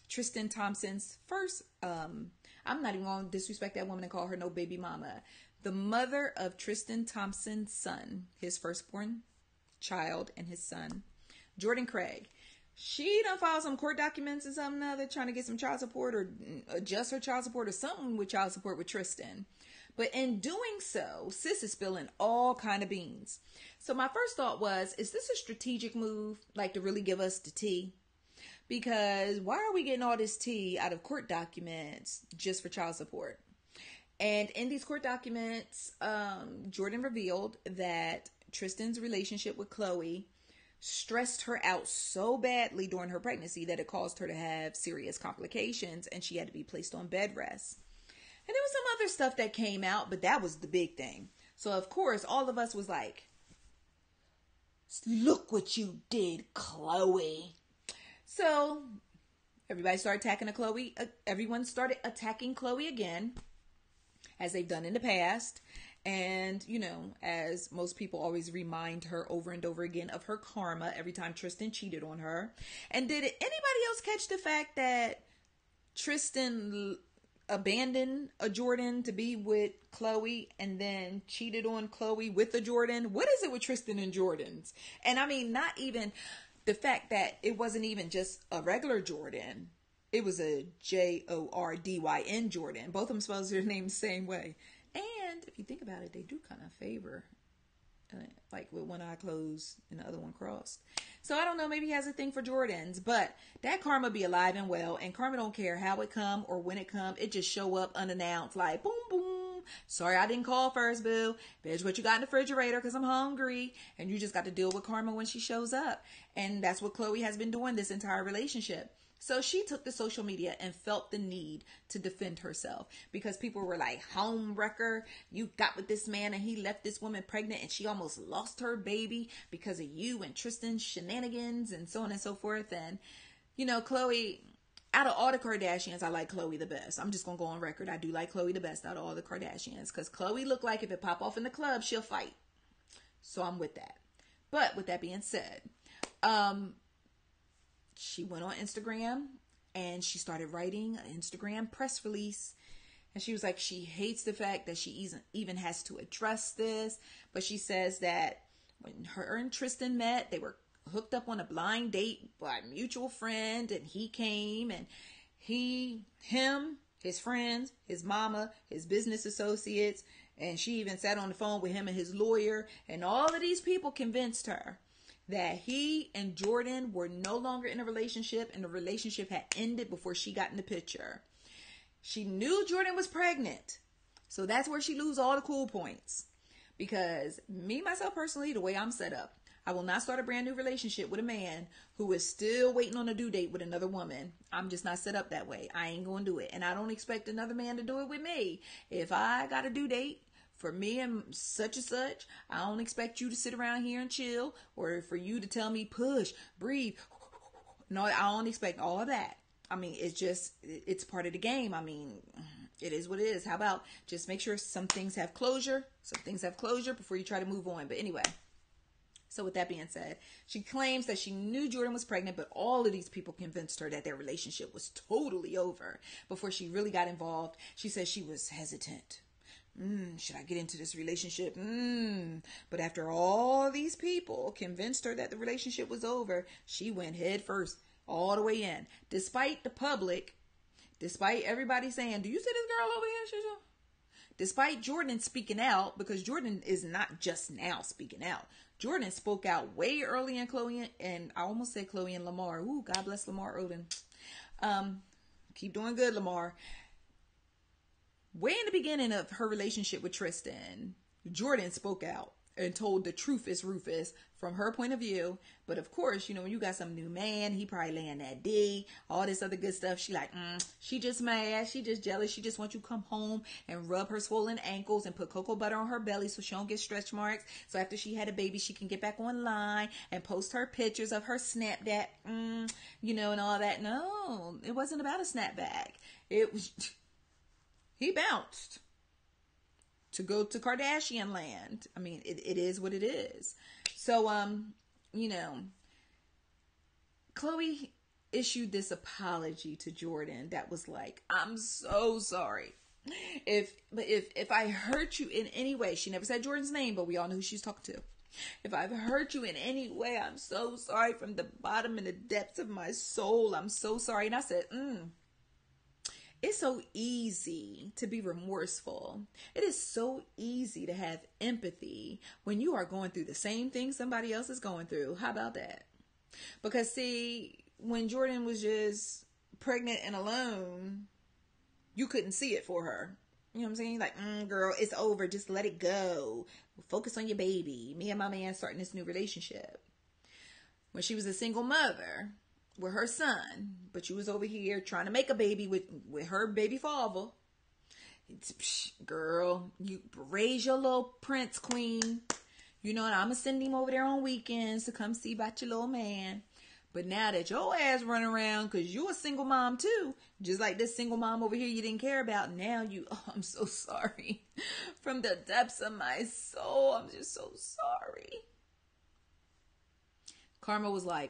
Tristan Thompson's first, I'm not even going to disrespect that woman and call her no baby mama. The mother of Tristan Thompson's son, his firstborn child and his son, Jordan Craig. She done filed some court documents or something or other trying to get some child support or adjust her child support or something with child support with Tristan. But in doing so, sis is spilling all kind of beans. So my first thought was, is this a strategic move, like to really give us the tea? Because why are we getting all this tea out of court documents just for child support? And in these court documents, Jordan revealed that Tristan's relationship with Khloe stressed her out so badly during her pregnancy that it caused her to have serious complications and she had to be placed on bed rest. And there was some other stuff that came out, but that was the big thing. So, of course, all of us was like, look what you did, Khloe. So everybody started attacking Khloe. Everyone started attacking Khloe again, as they've done in the past. And, you know, as most people always remind her over and over again of her karma every time Tristan cheated on her. And did anybody else catch the fact that Tristan abandoned a Jordan to be with Khloe and then cheated on Khloe with a Jordan? What is it with Tristan and Jordans? And I mean, not even the fact that it wasn't even just a regular Jordan. It was a Jordyn Jordan. Both of them spell their names the same way. And if you think about it, they do kind of favor, like with one eye closed and the other one crossed. So I don't know, maybe he has a thing for Jordans, but that karma be alive and well, and karma don't care how it come or when it come. It just show up unannounced, like boom, boom. Sorry, I didn't call first, boo. Bitch, what you got in the refrigerator because I'm hungry. And you just got to deal with karma when she shows up. And that's what Khloe has been doing this entire relationship. So she took to social media and felt the need to defend herself because people were like, homewrecker, you got with this man and he left this woman pregnant and she almost lost her baby because of you and Tristan's shenanigans and so on and so forth. And, you know, Khloe, out of all the Kardashians, I like Khloe the best. I'm just going to go on record. I do like Khloe the best out of all the Kardashians because Khloe look like if it pop off in the club, she'll fight. So I'm with that. But with that being said, she went on Instagram and she started writing an Instagram press release. And she was like, she hates the fact that she even has to address this. But she says that when her and Tristan met, they were hooked up on a blind date by a mutual friend. And he came and him his friends, his mama, his business associates, and she even sat on the phone with him and his lawyer, and all of these people convinced her that he and Jordan were no longer in a relationship, and the relationship had ended before she got in the picture. She knew Jordan was pregnant, so that's where she lose all the cool points. Because me, myself personally, the way I'm set up, I will not start a brand new relationship with a man who is still waiting on a due date with another woman. I'm just not set up that way. I ain't going to do it. And I don't expect another man to do it with me. If I got a due date for me and such, I don't expect you to sit around here and chill, or for you to tell me push, breathe. No, I don't expect all of that. I mean, it's part of the game. I mean, it is what it is. How about just make sure some things have closure? Some things have closure before you try to move on. But anyway. So with that being said, she claims that she knew Jordan was pregnant, but all of these people convinced her that their relationship was totally over before she really got involved. She says she was hesitant. Should I get into this relationship? But after all these people convinced her that the relationship was over, she went head first, all the way in. Despite the public, despite everybody saying, do you see this girl over here? Despite Jordan speaking out, because Jordan is not just now speaking out. Jordan spoke out way early in Khloe, and I almost said Khloe and Lamar. Ooh, God bless Lamar Odom. Keep doing good, Lamar. Way in the beginning of her relationship with Tristan, Jordan spoke out and told the truth is Rufus from her point of view. But of course, when you got some new man, he probably laying that D, all this other good stuff. She like, she just mad. She just jealous. She just wants you to come home and rub her swollen ankles and put cocoa butter on her belly so she don't get stretch marks. So after she had a baby, she can get back online and post her pictures of her snapback, and all that. No, it wasn't about a snapback. It was, he bounced to go to Kardashian land. I mean, it is what it is. So, Khloe issued this apology to Jordan that was like, I'm so sorry. If I hurt you in any way, she never said Jordan's name, but we all know who she's talking to. If I've hurt you in any way, I'm so sorry from the bottom and the depths of my soul. I'm so sorry. And I said, it's so easy to be remorseful. It is so easy to have empathy when you are going through the same thing somebody else is going through. How about that? Because see, when Jordan was just pregnant and alone, you couldn't see it for her. You know what I'm saying? Like, girl, it's over. Just let it go. Focus on your baby. Me and my man starting this new relationship. When she was a single mother with her son, but you was over here trying to make a baby with her baby father. Girl, you raise your little prince queen. You know, and I'm going to send him over there on weekends to come see about your little man. But now that your ass running around, because you a single mom too, just like this single mom over here you didn't care about, now I'm so sorry. From the depths of my soul, I'm just so sorry. Karma was like,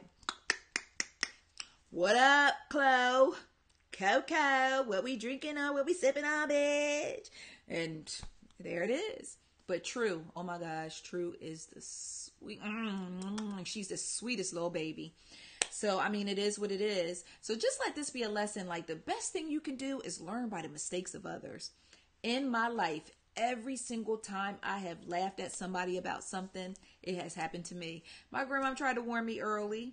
what up, Khloe? Coco, what we drinking on? What we sipping on, bitch? And there it is. But True, oh my gosh, True is the sweet. She's the sweetest little baby. So, I mean, it is what it is. So just let this be a lesson. Like, the best thing you can do is learn by the mistakes of others. In my life, every single time I have laughed at somebody about something, it has happened to me. My grandma tried to warn me early.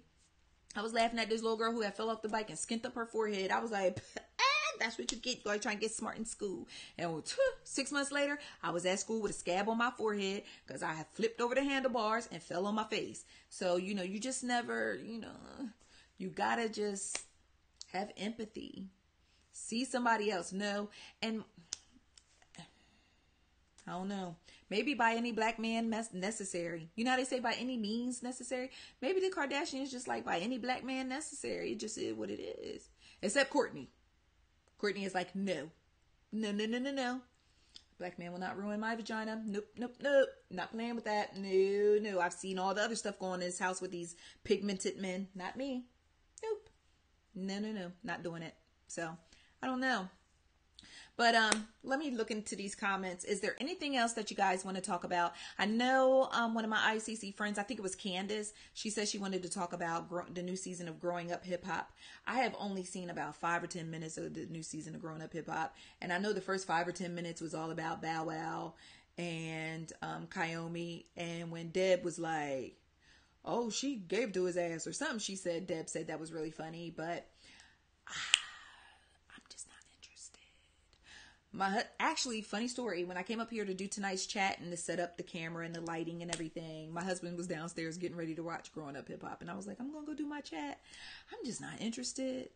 I was laughing at this little girl who had fell off the bike and skinned up her forehead. I was like, that's what you get. You trying to get smart in school. And 6 months later, I was at school with a scab on my forehead because I had flipped over the handlebars and fell on my face. So, you just never, you gotta just have empathy. See somebody else. No. And I don't know. Maybe by any black man necessary. You know how they say by any means necessary? Maybe the Kardashians just like by any black man necessary. It just is what it is. Except Kourtney. Kourtney is like, no. No. Black man will not ruin my vagina. Nope. Not playing with that. No. I've seen all the other stuff going on in this house with these pigmented men. Not me. Nope. No. Not doing it. So, I don't know. But let me look into these comments. Is there anything else that you guys want to talk about? I know one of my ICC friends, I think it was Candace, she said she wanted to talk about the new season of Growing Up Hip Hop. I have only seen about 5 or 10 minutes of the new season of Growing Up Hip Hop. And I know the first 5 or 10 minutes was all about Bow Wow and Kayomi. And when Deb was like, oh, she gave to his ass or something, Deb said that was really funny. But I'm just not interested. Actually, funny story, when I came up here to do tonight's chat and to set up the camera and the lighting and everything, my husband was downstairs getting ready to watch Growing Up Hip Hop, and I was like, I'm gonna go do my chat. I'm just not interested.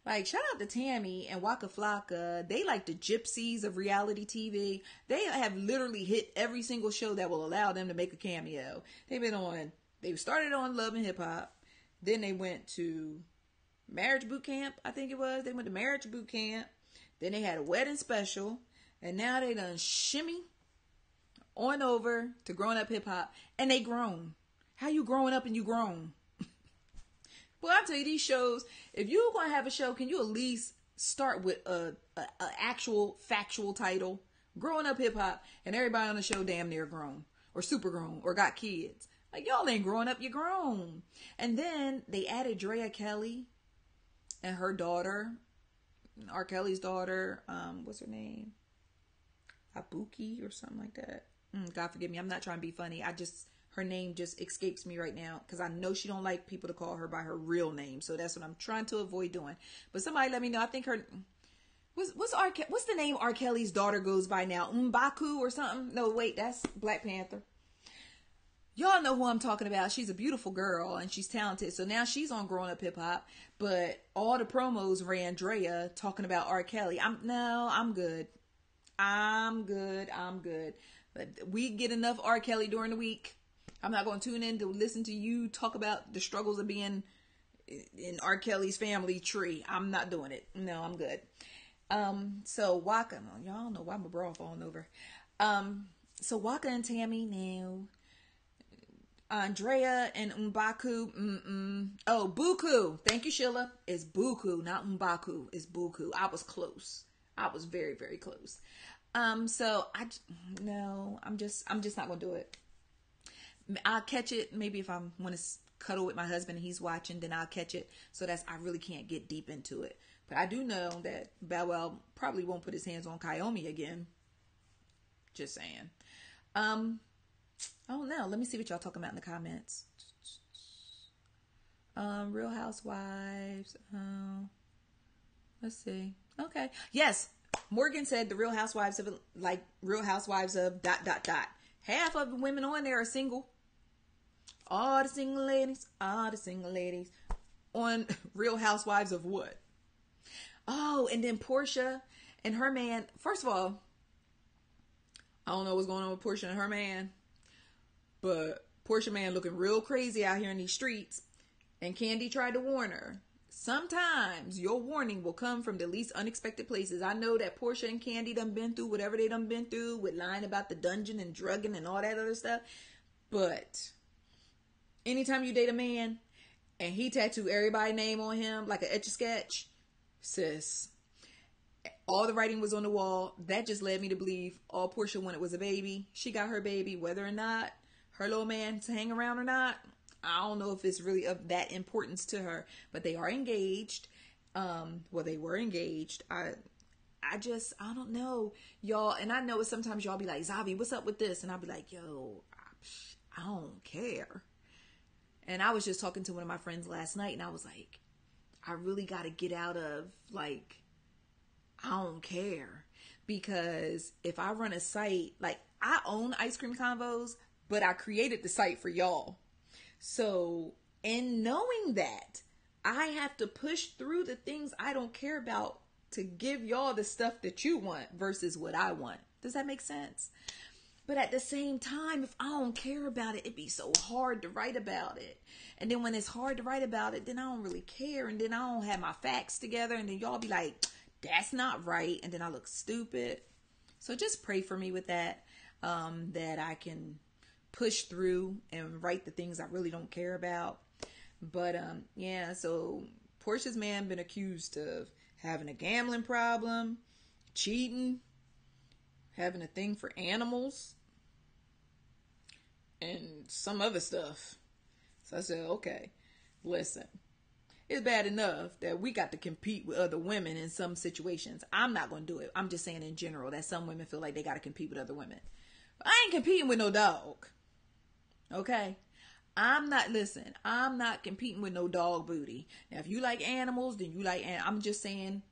Like, shout out to Tammy and Waka Flocka. They like the gypsies of reality TV. They have literally hit every single show that will allow them to make a cameo. They started on Love and Hip Hop, then they went to Marriage Boot Camp, I think it was. They went to Marriage Boot Camp. Then they had a wedding special, and now they done shimmy on over to Growing Up Hip Hop, and they grown. How you growing up and you grown? Well, I tell you, these shows, if you're going to have a show, can you at least start with a actual factual title? Growing Up Hip Hop, and everybody on the show damn near grown, or super grown, or got kids. Like, y'all ain't growing up, you grown. And then they added Drea Kelly and her daughter, R. Kelly's daughter, what's her name? Abuki or something like that. God forgive me, I'm not trying to be funny. Her name just escapes me right now because I know she don't like people to call her by her real name. So that's what I'm trying to avoid doing. But somebody let me know. I think what's the name R. Kelly's daughter goes by now? M'Baku or something? No, wait, that's Black Panther. Y'all know who I'm talking about. She's a beautiful girl and she's talented. So now she's on Growing Up Hip Hop. But all the promos ran Drea talking about R. Kelly. I'm good. I'm good. But we get enough R. Kelly during the week. I'm not going to tune in to listen to you talk about the struggles of being in R. Kelly's family tree. I'm not doing it. No, I'm good. So Waka, y'all know why my bra falling over. So Waka and Tammy now. Andrea and M'Baku. Oh, Buku. Thank you, Sheila. It's Buku, not M'Baku. It's Buku. I was close. I was very, very close. So I'm just not gonna do it. I'll catch it. Maybe if I want to cuddle with my husband and he's watching, then I'll catch it. So I really can't get deep into it. But I do know that Bow Wow probably won't put his hands on Kayomi again. Just saying. I don't know. Let me see what y'all talking about in the comments. Real Housewives. Let's see. Okay. Yes. Morgan said the Real Housewives of Half of the women on there are single. All the single ladies on Real Housewives of what? Oh, and then Portia and her man. First of all, I don't know what's going on with Portia and her man. But Portia man looking real crazy out here in these streets. And Candy tried to warn her. Sometimes your warning will come from the least unexpected places. I know that Portia and Candy done been through whatever they done been through with lying about the dungeon and drugging and all that other stuff. But anytime you date a man and he tattoo everybody's name on him like an Etch-a-Sketch, sis, all the writing was on the wall. That just led me to believe all Portia wanted was a baby. She got her baby, whether or not her little man to hang around or not. I don't know if it's really of that importance to her, but they are engaged. Well, they were engaged. I don't know, y'all. And I know sometimes y'all be like, Zavi, what's up with this? And I'll be like, yo, I don't care. And I was just talking to one of my friends last night and I was like, I really got to get out of like, I don't care. Because if I run a site, like I own Ice Cream Convos, but I created the site for y'all. So, in knowing that, I have to push through the things I don't care about to give y'all the stuff that you want versus what I want. Does that make sense? But at the same time, if I don't care about it, it'd be so hard to write about it. And then when it's hard to write about it, then I don't really care. And then I don't have my facts together. And then y'all be like, that's not right. And then I look stupid. So just pray for me with that, that I can push through and write the things I really don't care about. But yeah, so Portia's man been accused of having a gambling problem, cheating, having a thing for animals, and some other stuff. So I said, okay, listen, it's bad enough that we got to compete with other women in some situations. I'm not going to do it. I'm just saying in general that some women feel like they got to compete with other women. But I ain't competing with no dog. Okay? I'm not competing with no dog booty. Now, if you like animals, then you like animals. I'm just saying,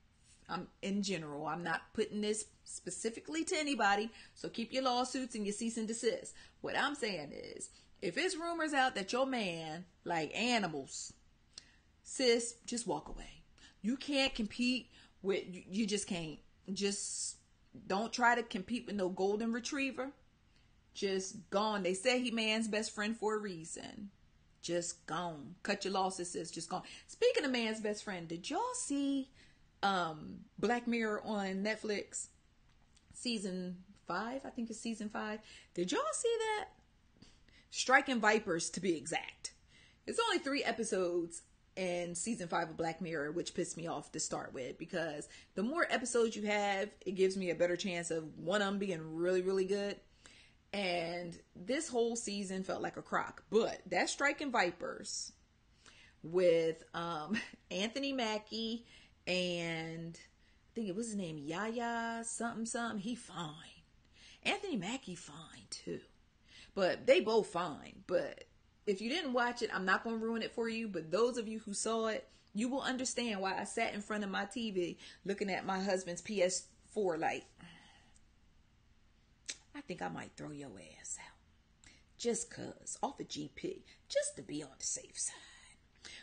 I'm in general. I'm not putting this specifically to anybody. So keep your lawsuits and your cease and desist. What I'm saying is, if it's rumors out that your man like animals, sis, just walk away. You can't compete with, you just can't. Just don't try to compete with no golden retriever. Just gone. They say he man's best friend for a reason. Just gone. Cut your losses, sis. Just gone. Speaking of man's best friend, did y'all see Black Mirror on Netflix? Season 5, I think it's season 5. Did y'all see that? Striking Vipers, to be exact. It's only 3 episodes in season 5 of Black Mirror, which pissed me off to start with, because the more episodes you have, it gives me a better chance of one of them being really, really good. And this whole season felt like a crock. But that Striking Vipers with Anthony Mackie and I think it was his name, Yaya something. He fine. Anthony Mackie fine too. But they both fine. But if you didn't watch it, I'm not going to ruin it for you. But those of you who saw it, you will understand why I sat in front of my TV looking at my husband's PS4 like, I think I might throw your ass out. Just cuz. Off a GP. Just to be on the safe side.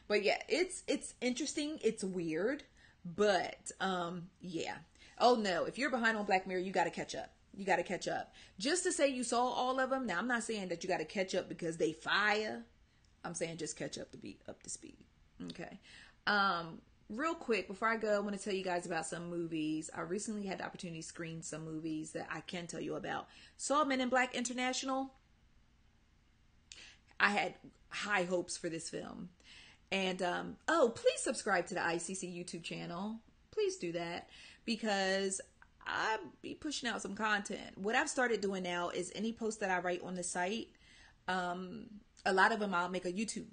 But yeah, it's interesting. It's weird. But, yeah. Oh no, if you're behind on Black Mirror, you got to catch up. You got to catch up. Just to say you saw all of them. Now, I'm not saying that you got to catch up because they fire. I'm saying just catch up to be up to speed. Okay. Real quick, before I go, I want to tell you guys about some movies. I recently had the opportunity to screen some movies that I can tell you about. Saw Men in Black International. I had high hopes for this film. And, please subscribe to the ICC YouTube channel. Please do that, because I'll be pushing out some content. What I've started doing now is any post that I write on the site, a lot of them I'll make a YouTube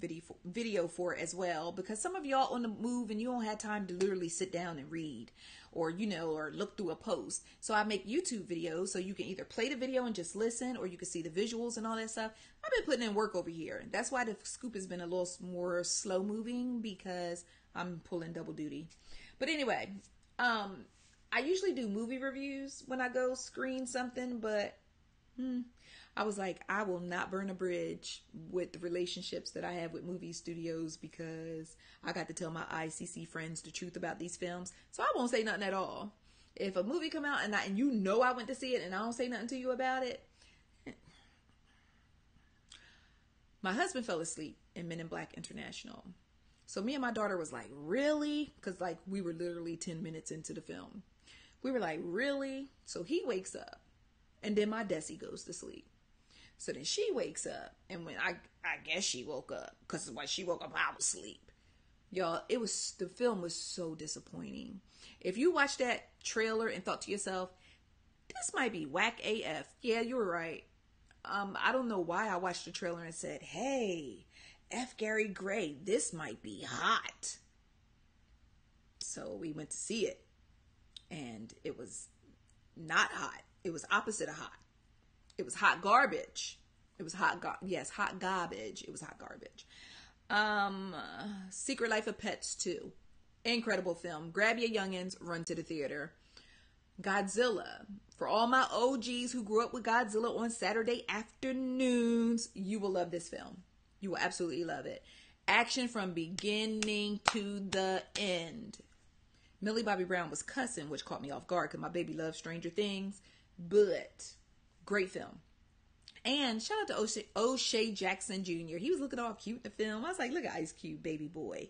video for as well, because some of y'all on the move and you don't have time to literally sit down and read or, or look through a post. So I make YouTube videos so you can either play the video and just listen, or you can see the visuals and all that stuff. I've been putting in work over here. That's why the scoop has been a little more slow moving, because I'm pulling double duty. But anyway, I usually do movie reviews when I go screen something, but I was like, I will not burn a bridge with the relationships that I have with movie studios, because I got to tell my ICC friends the truth about these films. So I won't say nothing at all. If a movie come out and I went to see it and I don't say nothing to you about it. My husband fell asleep in Men in Black International. So me and my daughter was like, really? Because we were literally 10 minutes into the film. We were like, really? So he wakes up, and then my Desi goes to sleep. So then she wakes up, and when I guess she woke up, because when she woke up, I was asleep. Y'all, the film was so disappointing. If you watched that trailer and thought to yourself, this might be whack AF. Yeah, you were right. I don't know why I watched the trailer and said, hey, F. Gary Gray, this might be hot. So we went to see it, and it was not hot. It was opposite of hot. It was hot garbage. It was hot garbage. It was hot garbage. Secret Life of Pets 2. Incredible film. Grab your youngins, run to the theater. Godzilla. For all my OGs who grew up with Godzilla on Saturday afternoons, you will love this film. You will absolutely love it. Action from beginning to the end. Millie Bobby Brown was cussing, which caught me off guard because my baby loves Stranger Things. But great film. And shout out to O'Shea Jackson Jr. He was looking all cute in the film. I was like, look at Ice Cube, baby boy.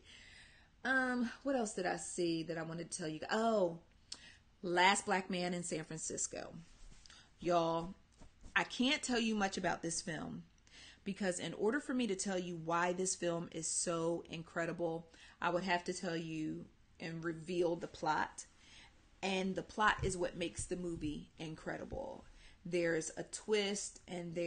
What else did I see that I wanted to tell you? Oh, Last Black Man in San Francisco. Y'all, I can't tell you much about this film, because in order for me to tell you why this film is so incredible, I would have to tell you and reveal the plot. And the plot is what makes the movie incredible. There's a twist, and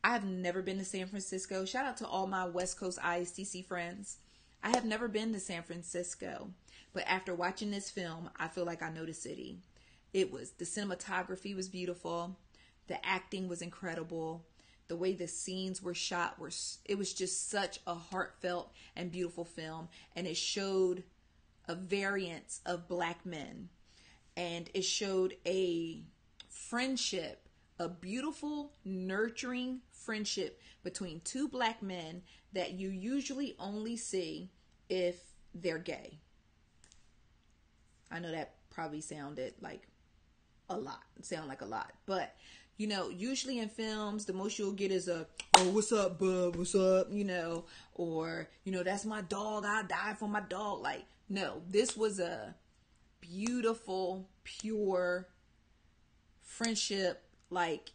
I've never been to San Francisco. Shout out to all my West Coast ICC friends. I have never been to San Francisco, but after watching this film, I feel like I know the city. The cinematography was beautiful. The acting was incredible. The way the scenes were shot it was just such a heartfelt and beautiful film. And it showed a variance of black men. And it showed a friendship, a beautiful, nurturing friendship between two black men that you usually only see if they're gay. I know that probably sounded like a lot. But, usually in films, the most you'll get is oh, what's up, bub? What's up? Or, that's my dog. I died for my dog. Like, no, this was a beautiful, pure friendship. Like,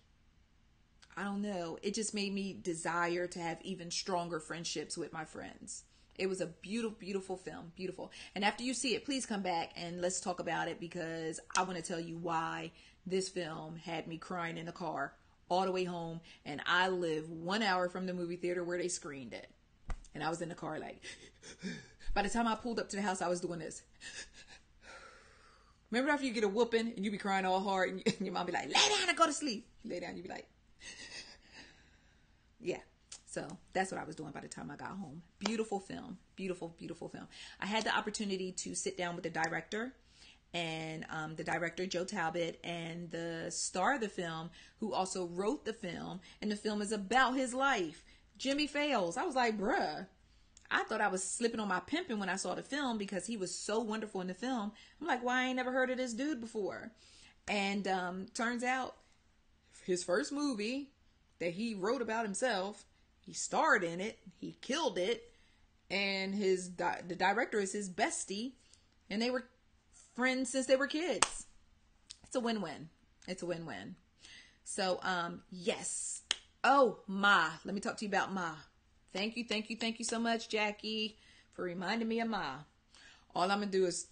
I don't know. It just made me desire to have even stronger friendships with my friends. It was a beautiful, beautiful film. Beautiful. And after you see it, please come back and let's talk about it, because I want to tell you why this film had me crying in the car all the way home. And I live 1 hour from the movie theater where they screened it. And I was in the car like, by the time I pulled up to the house, I was doing this. Remember after you get a whooping and you be crying all hard and your mom be like, lay down and go to sleep. You lay down, you be like, yeah. So that's what I was doing by the time I got home. Beautiful film. Beautiful, beautiful film. I had the opportunity to sit down with the director, and the director, Joe Talbot, and the star of the film, who also wrote the film, and the film is about his life, Jimmy Fails. I was like, bruh, I thought I was slipping on my pimping when I saw the film, because he was so wonderful in the film. I'm like, why I ain't never heard of this dude before? And turns out his first movie that he wrote about himself, he starred in it, he killed it, and the director is his bestie, and they were friends since they were kids. It's a win-win. It's a win-win. So, yes. Oh, Ma. Let me talk to you about Ma. Thank you so much, Jackie, for reminding me of Ma. All I'm going to do is...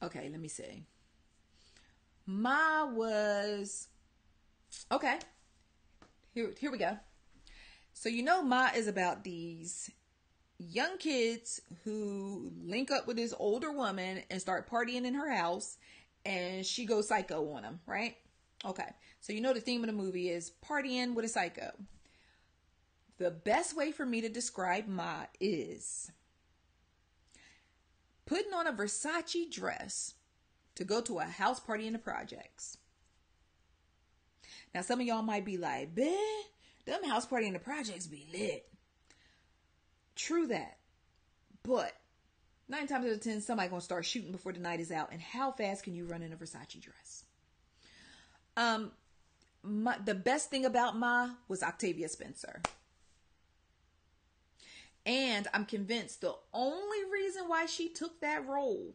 Okay, let me see. Ma was... Okay. Here we go. So, Ma is about these young kids who link up with this older woman and start partying in her house, and she goes psycho on them, right? Okay. So, the theme of the movie is partying with a psycho. The best way for me to describe Ma is putting on a Versace dress to go to a house party in the projects. Now, some of y'all might be like, "Bitch, them house party in the projects be lit." True that. But 9 times out of 10, somebody gonna start shooting before the night is out. And how fast can you run in a Versace dress? The best thing about Ma was Octavia Spencer. And I'm convinced the only reason why she took that role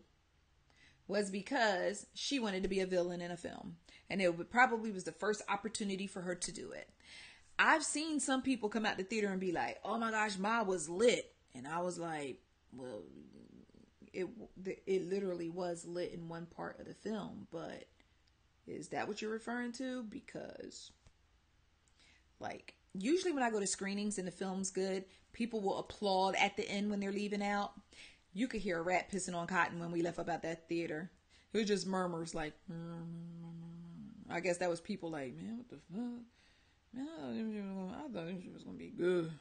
was because she wanted to be a villain in a film. And it probably was the first opportunity for her to do it. I've seen some people come out the theater and be like, "Oh my gosh, Ma was lit." And I was like, well, it literally was lit in one part of the film. But is that what you're referring to? Because, usually when I go to screenings and the film's good, people will applaud at the end when they're leaving out. You could hear a rat pissing on cotton when we left about that theater. It was just murmurs like, I guess that was people like, man, what the fuck? Man, I thought this was going to be good.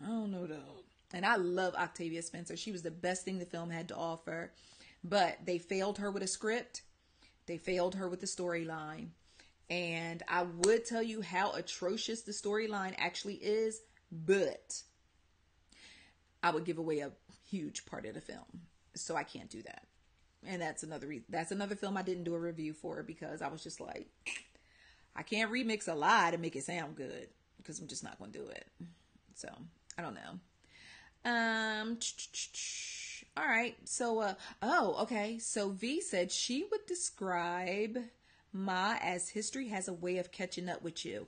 I don't know though. And I love Octavia Spencer. She was the best thing the film had to offer. But they failed her with a script. They failed her with the storyline. And I would tell you how atrocious the storyline actually is, but I would give away a huge part of the film. So I can't do that. And that's another film I didn't do a review for, because I was just like, I can't remix a lie to make it sound good, because I'm just not going to do it. So, I don't know. All right. So, okay. So V said she would describe Ma as history has a way of catching up with you.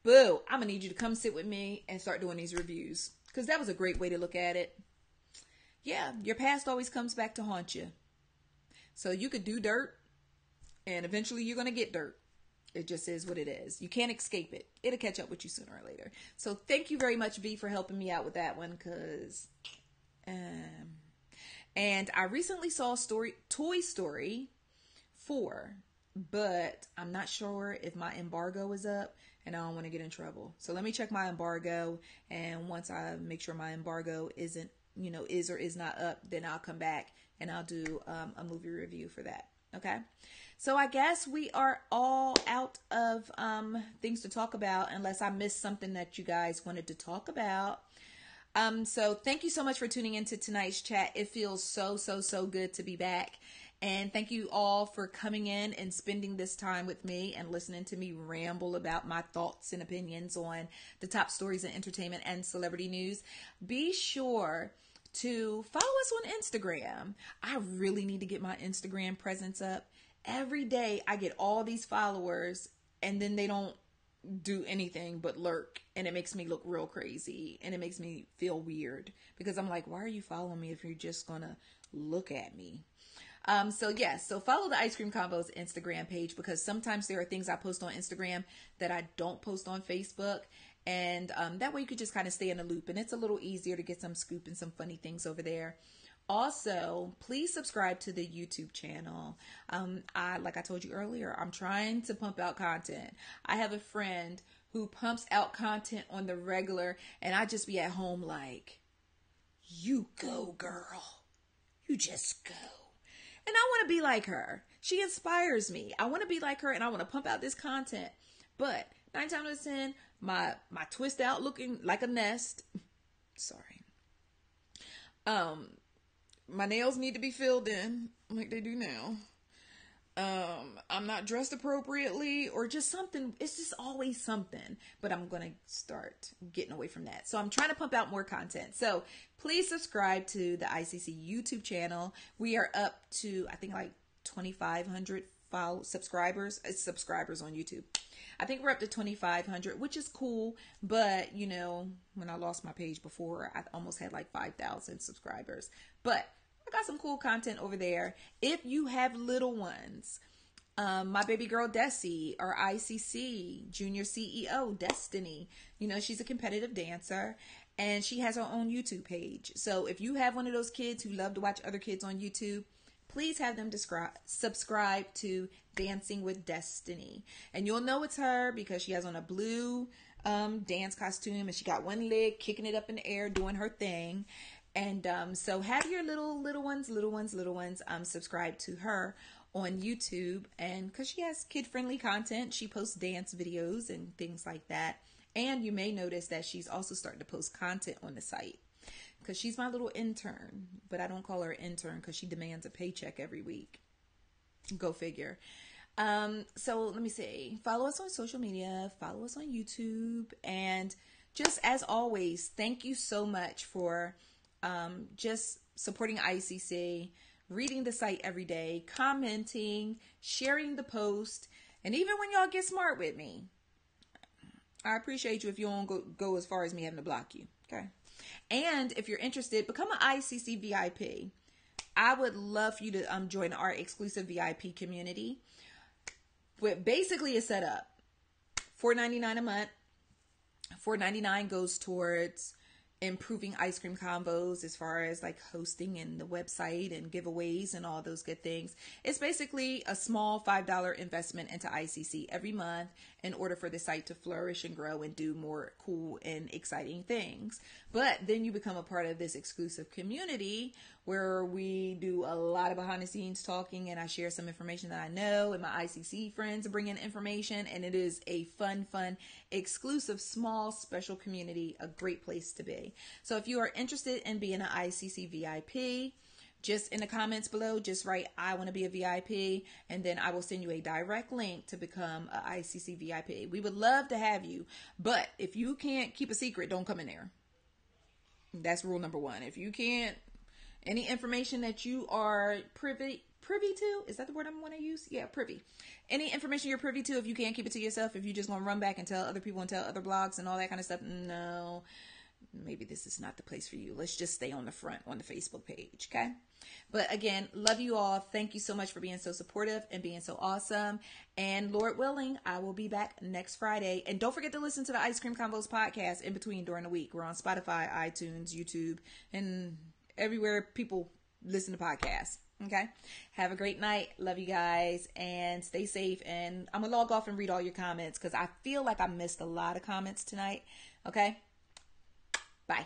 Boo. I'm going to need you to come sit with me and start doing these reviews, because that was a great way to look at it. Yeah, your past always comes back to haunt you. So you could do dirt, and eventually you're going to get dirt. It just is what it is. You can't escape it. It'll catch up with you sooner or later. So thank you very much, V, for helping me out with that one. And I recently saw Toy Story 4, but I'm not sure if my embargo is up, and I don't want to get in trouble. So let me check my embargo, and once I make sure my embargo isn't, is or is not up, then I'll come back and I'll do a movie review for that. Okay. So I guess we are all out of things to talk about, unless I missed something that you guys wanted to talk about. So thank you so much for tuning into tonight's chat. It feels so good to be back. And thank you all for coming in and spending this time with me and listening to me ramble about my thoughts and opinions on the top stories in entertainment and celebrity news. Be sure to follow us on Instagram. I really need to get my Instagram presence up. Every day I get all these followers, and then they don't do anything but lurk, and it makes me look real crazy, and it makes me feel weird, because I'm like, why are you following me if you're just gonna look at me? So follow the Ice Cream Convos Instagram page, because sometimes there are things I post on Instagram that I don't post on Facebook. And that way you could just kind of stay in the loop, and it's a little easier to get some scoop and some funny things over there. Also, please subscribe to the YouTube channel. Like I told you earlier, I'm trying to pump out content. I have a friend who pumps out content on the regular, and I just be at home like, you go, girl. You just go. And I want to be like her. She inspires me. I want to be like her, and I want to pump out this content. But 9 times out of 10, my twist out looking like a nest. Sorry. My nails need to be filled in like they do now. I'm not dressed appropriately, or just something. It's just always something. But I'm going to start getting away from that. So I'm trying to pump out more content. So please subscribe to the ICC YouTube channel. We are up to, I think, like 2,500 subscribers on YouTube. I think we're up to 2,500, which is cool. But, when I lost my page before, I almost had like 5,000 subscribers. But I got some cool content over there. If you have little ones, my baby girl Desi, our ICC junior CEO Destiny, she's a competitive dancer, and she has her own YouTube page. So if you have one of those kids who love to watch other kids on YouTube, please have them subscribe to Dancing with Destiny. And you'll know it's her because she has on a blue dance costume, and she got one leg kicking it up in the air doing her thing. And so have your little ones subscribe to her on YouTube, and because she has kid-friendly content, she posts dance videos and things like that. And you may notice that she's also starting to post content on the site, because she's my little intern, but I don't call her intern because she demands a paycheck every week. Go figure. So let me see. Follow us on social media. Follow us on YouTube. And just as always, thank you so much for just supporting ICC, reading the site every day, commenting, sharing the post, and even when y'all get smart with me. I appreciate you if you don't go as far as me having to block you. Okay. And if you're interested, become an ICC VIP. I would love for you to join our exclusive VIP community. But basically, it's set up $4.99 a month. $4.99 goes towards improving Ice Cream Convos as far as like hosting and the website and giveaways and all those good things. It's basically a small $5 investment into ICC every month in order for the site to flourish and grow and do more cool and exciting things. But then you become a part of this exclusive community where we do a lot of behind the scenes talking, and I share some information that I know, and my ICC friends bring in information, and it is a fun, exclusive, small, special community, a great place to be. So if you are interested in being an ICC VIP, just in the comments below, just write, I want to be a VIP, and then I will send you a direct link to become an ICC VIP. We would love to have you, but if you can't keep a secret, don't come in there. That's rule number 1. If you can't, any information that you are privy to, is that the word I'm going to use? Yeah, privy. Any information you're privy to, if you can't keep it to yourself, if you're just going to run back and tell other people and tell other blogs and all that kind of stuff, no. maybe this is not the place for you. Let's just stay on the front on the Facebook page, okay? But again, love you all. Thank you so much for being so supportive and being so awesome. And Lord willing, I will be back next Friday. And don't forget to listen to the Ice Cream Convos podcast in between during the week. We're on Spotify, iTunes, YouTube, and everywhere people listen to podcasts. Okay? Have a great night. Love you guys. And stay safe. And I'm going to log off and read all your comments because I feel like I missed a lot of comments tonight. Okay? Bye.